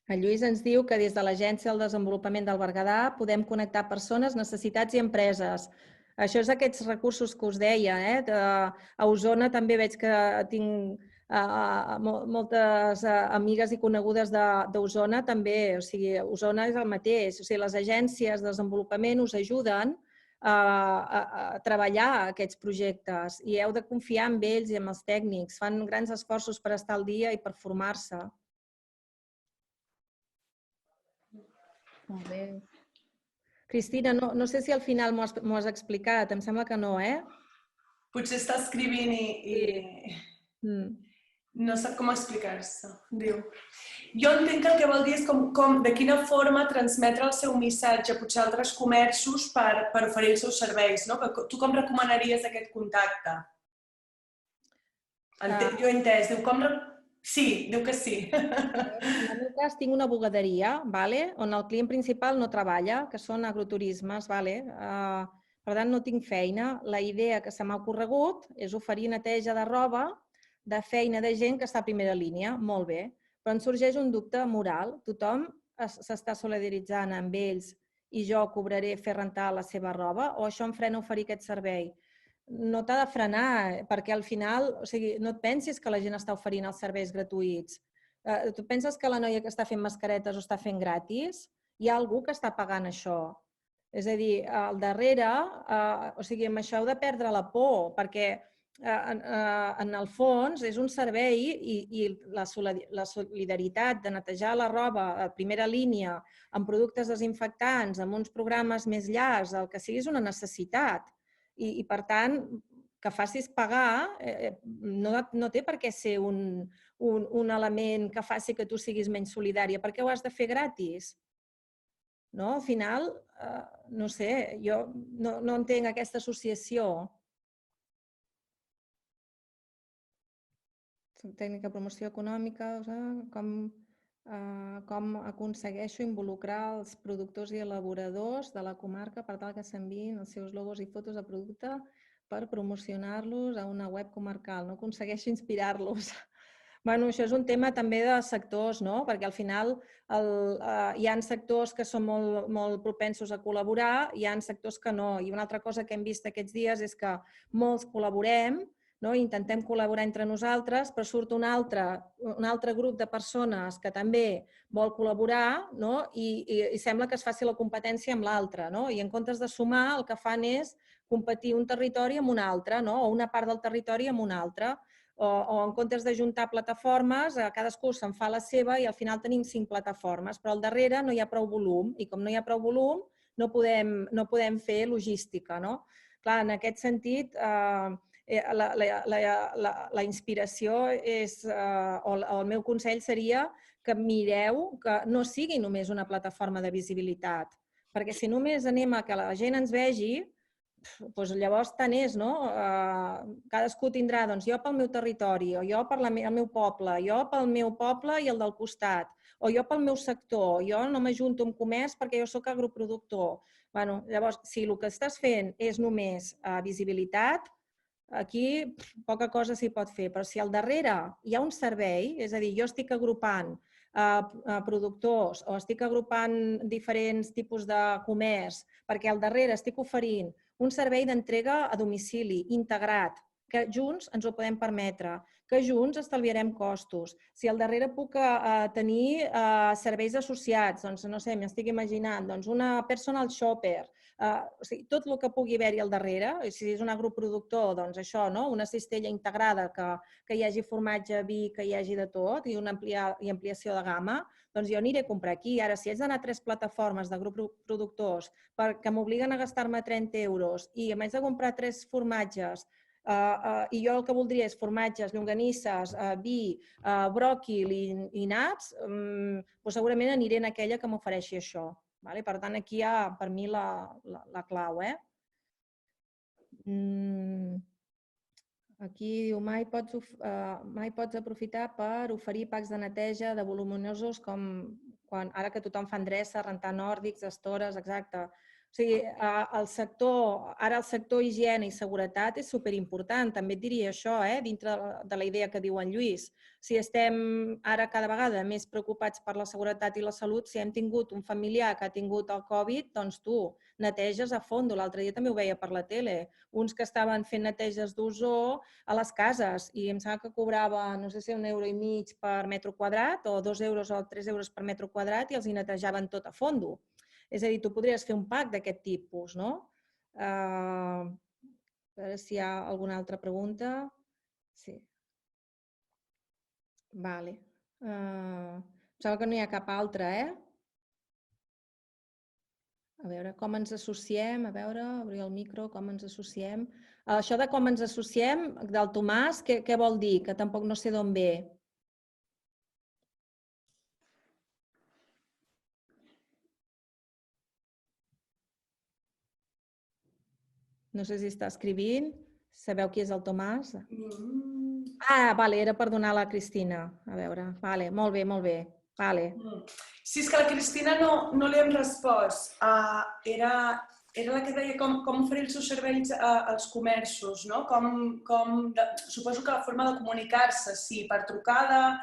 El Lluís ens diu que des de l'Agència del Desenvolupament del Berguedà podem connectar persones, necessitats i empreses. Això és aquests recursos que us deia. A Osona també veig que tinc moltes amigues i conegudes d'Osona també. O sigui, Osona és el mateix. O sigui, les agències de desenvolupament us ajuden a treballar aquests projectes i heu de confiar en ells i en els tècnics. Fan grans esforços per estar al dia i per formar-se. Molt bé. Cristina, no sé si al final m'ho has explicat, em sembla que no, Potser està escrivint i no sap com explicar-se, diu. Jo entenc que el que vol dir és de quina forma transmetre el seu missatge potser a altres comerços per oferir els seus serveis, no? Tu com recomanaries aquest contacte? Jo he entès, diu com... Sí, diu que sí. En el meu cas tinc una bugaderia, on el client principal no treballa, que són agroturismes. Per tant, no tinc feina. La idea que se m'ha ocorregut és oferir neteja de roba de feina de gent que està a primera línia. Molt bé. Però em sorgeix un dubte moral. Tothom s'està solidaritzant amb ells i jo cobraré fer rentar la seva roba o això em frena oferir aquest servei? No t'ha de frenar, perquè al final, o sigui, no et pensis que la gent està oferint els serveis gratuïts. Tu penses que la noia que està fent mascaretes ho està fent gratis? Hi ha algú que està pagant això. És a dir, al darrere, o sigui, amb això heu de perdre la por, perquè en el fons és un servei i la solidaritat de netejar la roba a primera línia amb productes desinfectants, amb uns programes més llargs, el que sigui és una necessitat. I per tant, que facis pagar no té per què ser un element que faci que tu siguis menys solidària. Per què ho has de fer gratis? Al final, no sé, jo no entenc aquesta associació. Tècnica de promoció econòmica, com aconsegueixo involucrar els productors i elaboradors de la comarca per tal que s'enviïn els seus logos i fotos de producte per promocionar-los a una web comarcal. No aconsegueixo inspirar-los. Això és un tema també de sectors, perquè al final hi ha sectors que són molt propensos a col·laborar, hi ha sectors que no. I una altra cosa que hem vist aquests dies és que molts col·laborem, intentem col·laborar entre nosaltres, però surt un altre grup de persones que també vol col·laborar i sembla que es faci la competència amb l'altre. I en comptes de sumar, el que fan és competir un territori amb un altre, o una part del territori amb un altre. O en comptes de juntar plataformes, cadascú se'n fa la seva i al final tenim 5 plataformes, però al darrere no hi ha prou volum i com no hi ha prou volum no podem fer logística. Clar, en aquest sentit, la inspiració o el meu consell seria que mireu que no sigui només una plataforma de visibilitat, perquè si només anem a que la gent ens vegi, doncs llavors tant és, no? Cadascú tindrà, doncs jo pel meu territori, o jo pel meu poble, jo pel meu poble i el del costat, o jo pel meu sector, jo no m'ajunto amb comerç perquè jo soc agroproductor. Llavors, si el que estàs fent és només visibilitat, aquí poca cosa s'hi pot fer, però si al darrere hi ha un servei, és a dir, jo estic agrupant productors o estic agrupant diferents tipus de comerç perquè al darrere estic oferint un servei d'entrega a domicili integrat, que junts ens ho podem permetre, que junts estalviarem costos. Si al darrere puc tenir serveis associats, doncs no sé, m'estic imaginant, doncs una personal shopper, o sigui, tot el que pugui haver-hi al darrere, si és un agroproductor, doncs això, no? Una cistella integrada que hi hagi formatge, vi, que hi hagi de tot i una ampliació de gamma, doncs jo aniré a comprar aquí. Ara, si haig d'anar a 3 plataformes d'agroproductors que m'obliguen a gastar-me 30 euros i m'haig de comprar 3 formatges i jo el que voldria és formatges, llonganisses, vi, bròquil i naps, doncs segurament aniré en aquella que m'ofereixi això. Per tant, aquí hi ha, per mi, la clau. Aquí diu, mai pots aprofitar per oferir packs de neteja de voluminosos com ara que tothom fa endreça, rentar nòrdics, estores, exacte. O sigui, ara el sector higiene i seguretat és superimportant. També et diria això, dintre de la idea que diu en Lluís. Si estem ara cada vegada més preocupats per la seguretat i la salut, si hem tingut un familiar que ha tingut el Covid, doncs tu neteges a fondo. L'altre dia també ho veia per la tele. Uns que estaven fent neteges d'ozó a les cases i em sembla que cobrava, no sé si €1,50 per metre quadrat o 2 euros o 3 euros per metre quadrat i els hi netejaven tot a fondo. És a dir, tu podries fer un pack d'aquest tipus, no? A veure si hi ha alguna altra pregunta. Sí. Vale. Em sembla que no hi ha cap altra, A veure, com ens associem? A veure, obrir el micro, com ens associem? Això de com ens associem, del Tomàs, què vol dir? Que tampoc no sé d'on ve. No sé si està escrivint. Sabeu qui és el Tomàs? Vale, era per donar a la Cristina. A veure, vale, molt bé, molt bé. Vale. Sí, és que la Cristina no li hem respost. Era la que deia com oferir els seus serveis als comerços, no? Suposo que la forma de comunicar-se, sí, per trucada.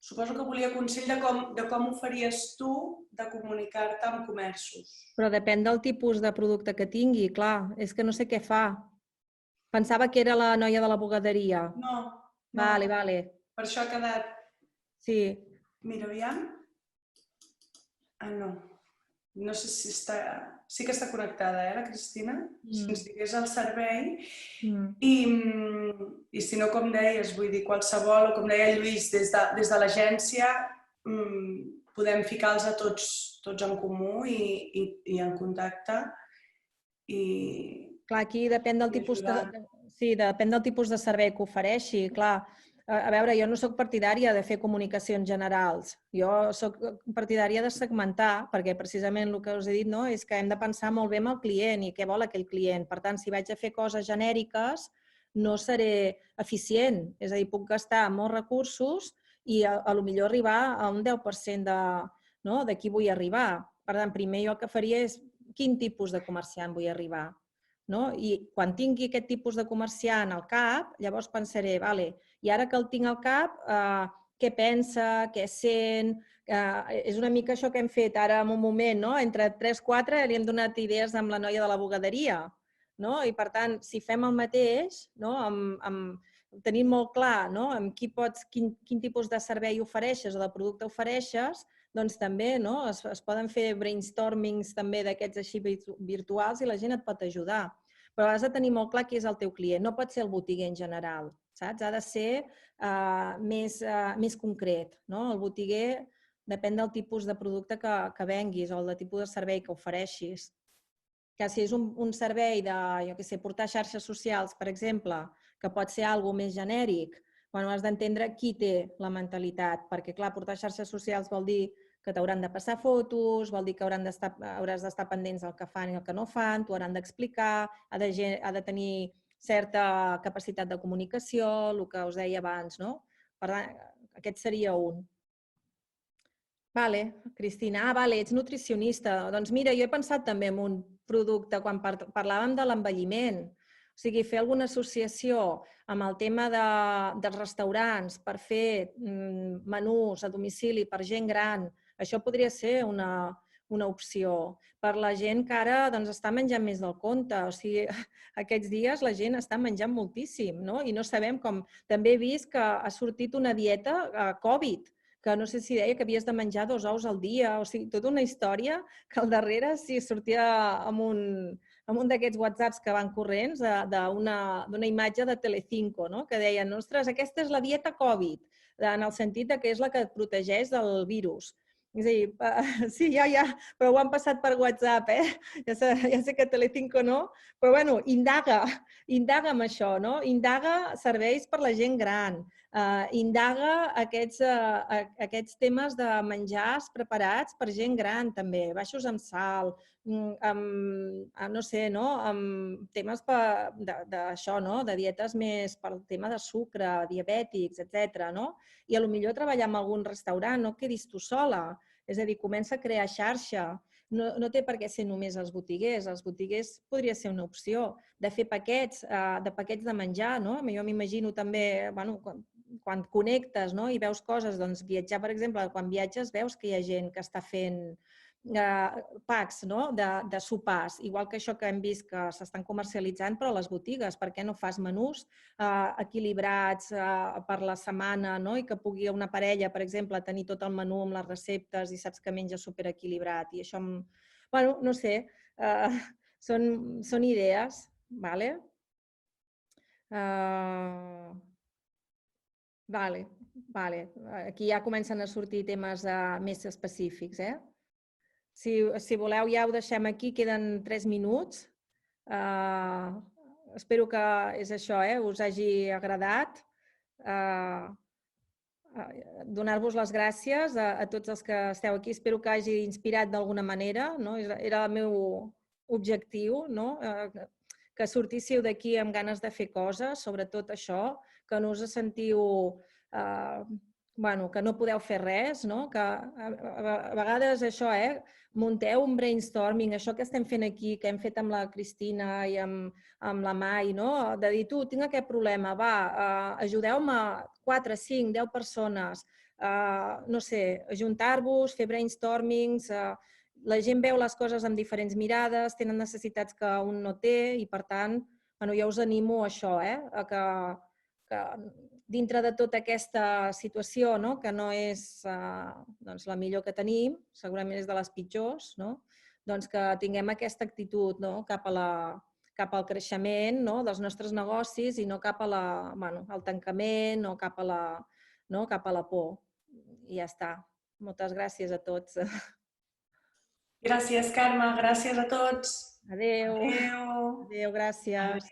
Suposo que volia consell de com ho faries tu de comunicar-te amb comerços. Però depèn del tipus de producte que tingui, clar. És que no sé què fa. Pensava que era la noia de la bugaderia. No. Vale. Per això ha quedat... Sí. Mira, aviam. No. No sé si està... Sí que està connectada, la Cristina? Si ens digués el servei. I si no, com deies, vull dir, qualsevol, o com deia Lluís, des de l'agència podem ficar-los a tots en comú i en contacte. Clar, aquí depèn del tipus de servei que ofereixi, clar. A veure, jo no soc partidària de fer comunicacions generals. Jo soc partidària de segmentar, perquè precisament el que us he dit és que hem de pensar molt bé en el client i què vol aquell client. Per tant, si vaig a fer coses genèriques, no seré eficient. És a dir, puc gastar molts recursos i potser arribar a un 10% de qui vull arribar. Per tant, primer jo el que faria és quin tipus de comerciant vull arribar. I quan tingui aquest tipus de comerciant al cap, llavors pensaré, i ara que el tinc al cap, què pensa, què sent... És una mica això que hem fet ara en un moment, entre 3-4 li hem donat idees amb la noia de la bugaderia. I per tant, si fem el mateix, tenint molt clar quin tipus de servei ofereixes o de producte ofereixes, doncs també es poden fer brainstormings també d'aquests així virtuals i la gent et pot ajudar. Però has de tenir molt clar qui és el teu client. No pot ser el botiguer en general, saps? Ha de ser més concret. El botiguer depèn del tipus de producte que venguis o del tipus de servei que ofereixis. Que si és un servei de, portar xarxes socials, per exemple, que pot ser alguna més genèric, has d'entendre qui té la mentalitat, perquè, clar, portar xarxes socials vol dir que t'hauran de passar fotos, vol dir que hauràs d'estar pendents del que fan i el que no fan, t'ho hauran d'explicar, ha de tenir certa capacitat de comunicació, el que us deia abans, no? Per tant, aquest seria un. Vale, Cristina. Ets nutricionista. Doncs mira, jo he pensat també en un producte quan parlàvem de l'envelliment. O sigui, fer alguna associació amb el tema dels restaurants per fer menús a domicili per gent gran, això podria ser una opció. Per la gent que ara està menjant més del compte. O sigui, aquests dies la gent està menjant moltíssim, no? I no sabem com... També he vist que ha sortit una dieta Covid, que no sé si deia que havies de menjar 2 ous al dia, o sigui, tota una història que al darrere sí sortia amb un d'aquests whatsapps que van corrents d'una imatge de Telecinco, no? Que deien, ostres, aquesta és la dieta Covid, en el sentit que és la que et protegeix del virus. És a dir, sí, ja, però ho han passat per WhatsApp, Ja sé que Telecinco no, però bueno, indaga amb això, no? Indaga serveis per la gent gran, indaga aquests temes de menjars preparats per gent gran també, baixos amb sal, no sé, amb temes d'això, de dietes més per tema de sucre, diabètics, etc. I potser treballar en algun restaurant, no quedis tu sola. És a dir, comença a crear xarxa. No té per què ser només els botiguers. Els botiguers podria ser una opció de fer paquets de menjar. Jo m'imagino també, quan connectes i veus coses, doncs viatjar, per exemple, quan viatges veus que hi ha gent que està fent packs de sopars, igual que això que hem vist que s'estan comercialitzant per a les botigues. Per què no fas menús equilibrats per la setmana i que pugui una parella, per exemple, tenir tot el menú amb les receptes i saps que menja superequilibrat? I això, no sé, són idees, vale? Vale. Aquí ja comencen a sortir temes més específics, Si voleu, ja ho deixem aquí, queden 3 minuts. Espero que és això, us hagi agradat. Donar-vos les gràcies a tots els que esteu aquí. Espero que hagi inspirat d'alguna manera. Era el meu objectiu, que sortíssiu d'aquí amb ganes de fer coses, sobretot això, que no us sentiu... que no podeu fer res, que a vegades això, munteu un brainstorming, això que estem fent aquí, que hem fet amb la Cristina i amb la Mai, de dir, tu, tinc aquest problema, ajudeu-me 4, 5, 10 persones, no sé, ajuntar-vos, fer brainstormings, la gent veu les coses amb diferents mirades, tenen necessitats que un no té i, per tant, jo us animo a això, a que dintre de tota aquesta situació, que no és la millor que tenim, segurament és de les pitjors, doncs que tinguem aquesta actitud cap al creixement dels nostres negocis i no cap al tancament o cap a la por. I ja està. Moltes gràcies a tots. Gràcies, Carme. Gràcies a tots. Adéu. Adéu, gràcies.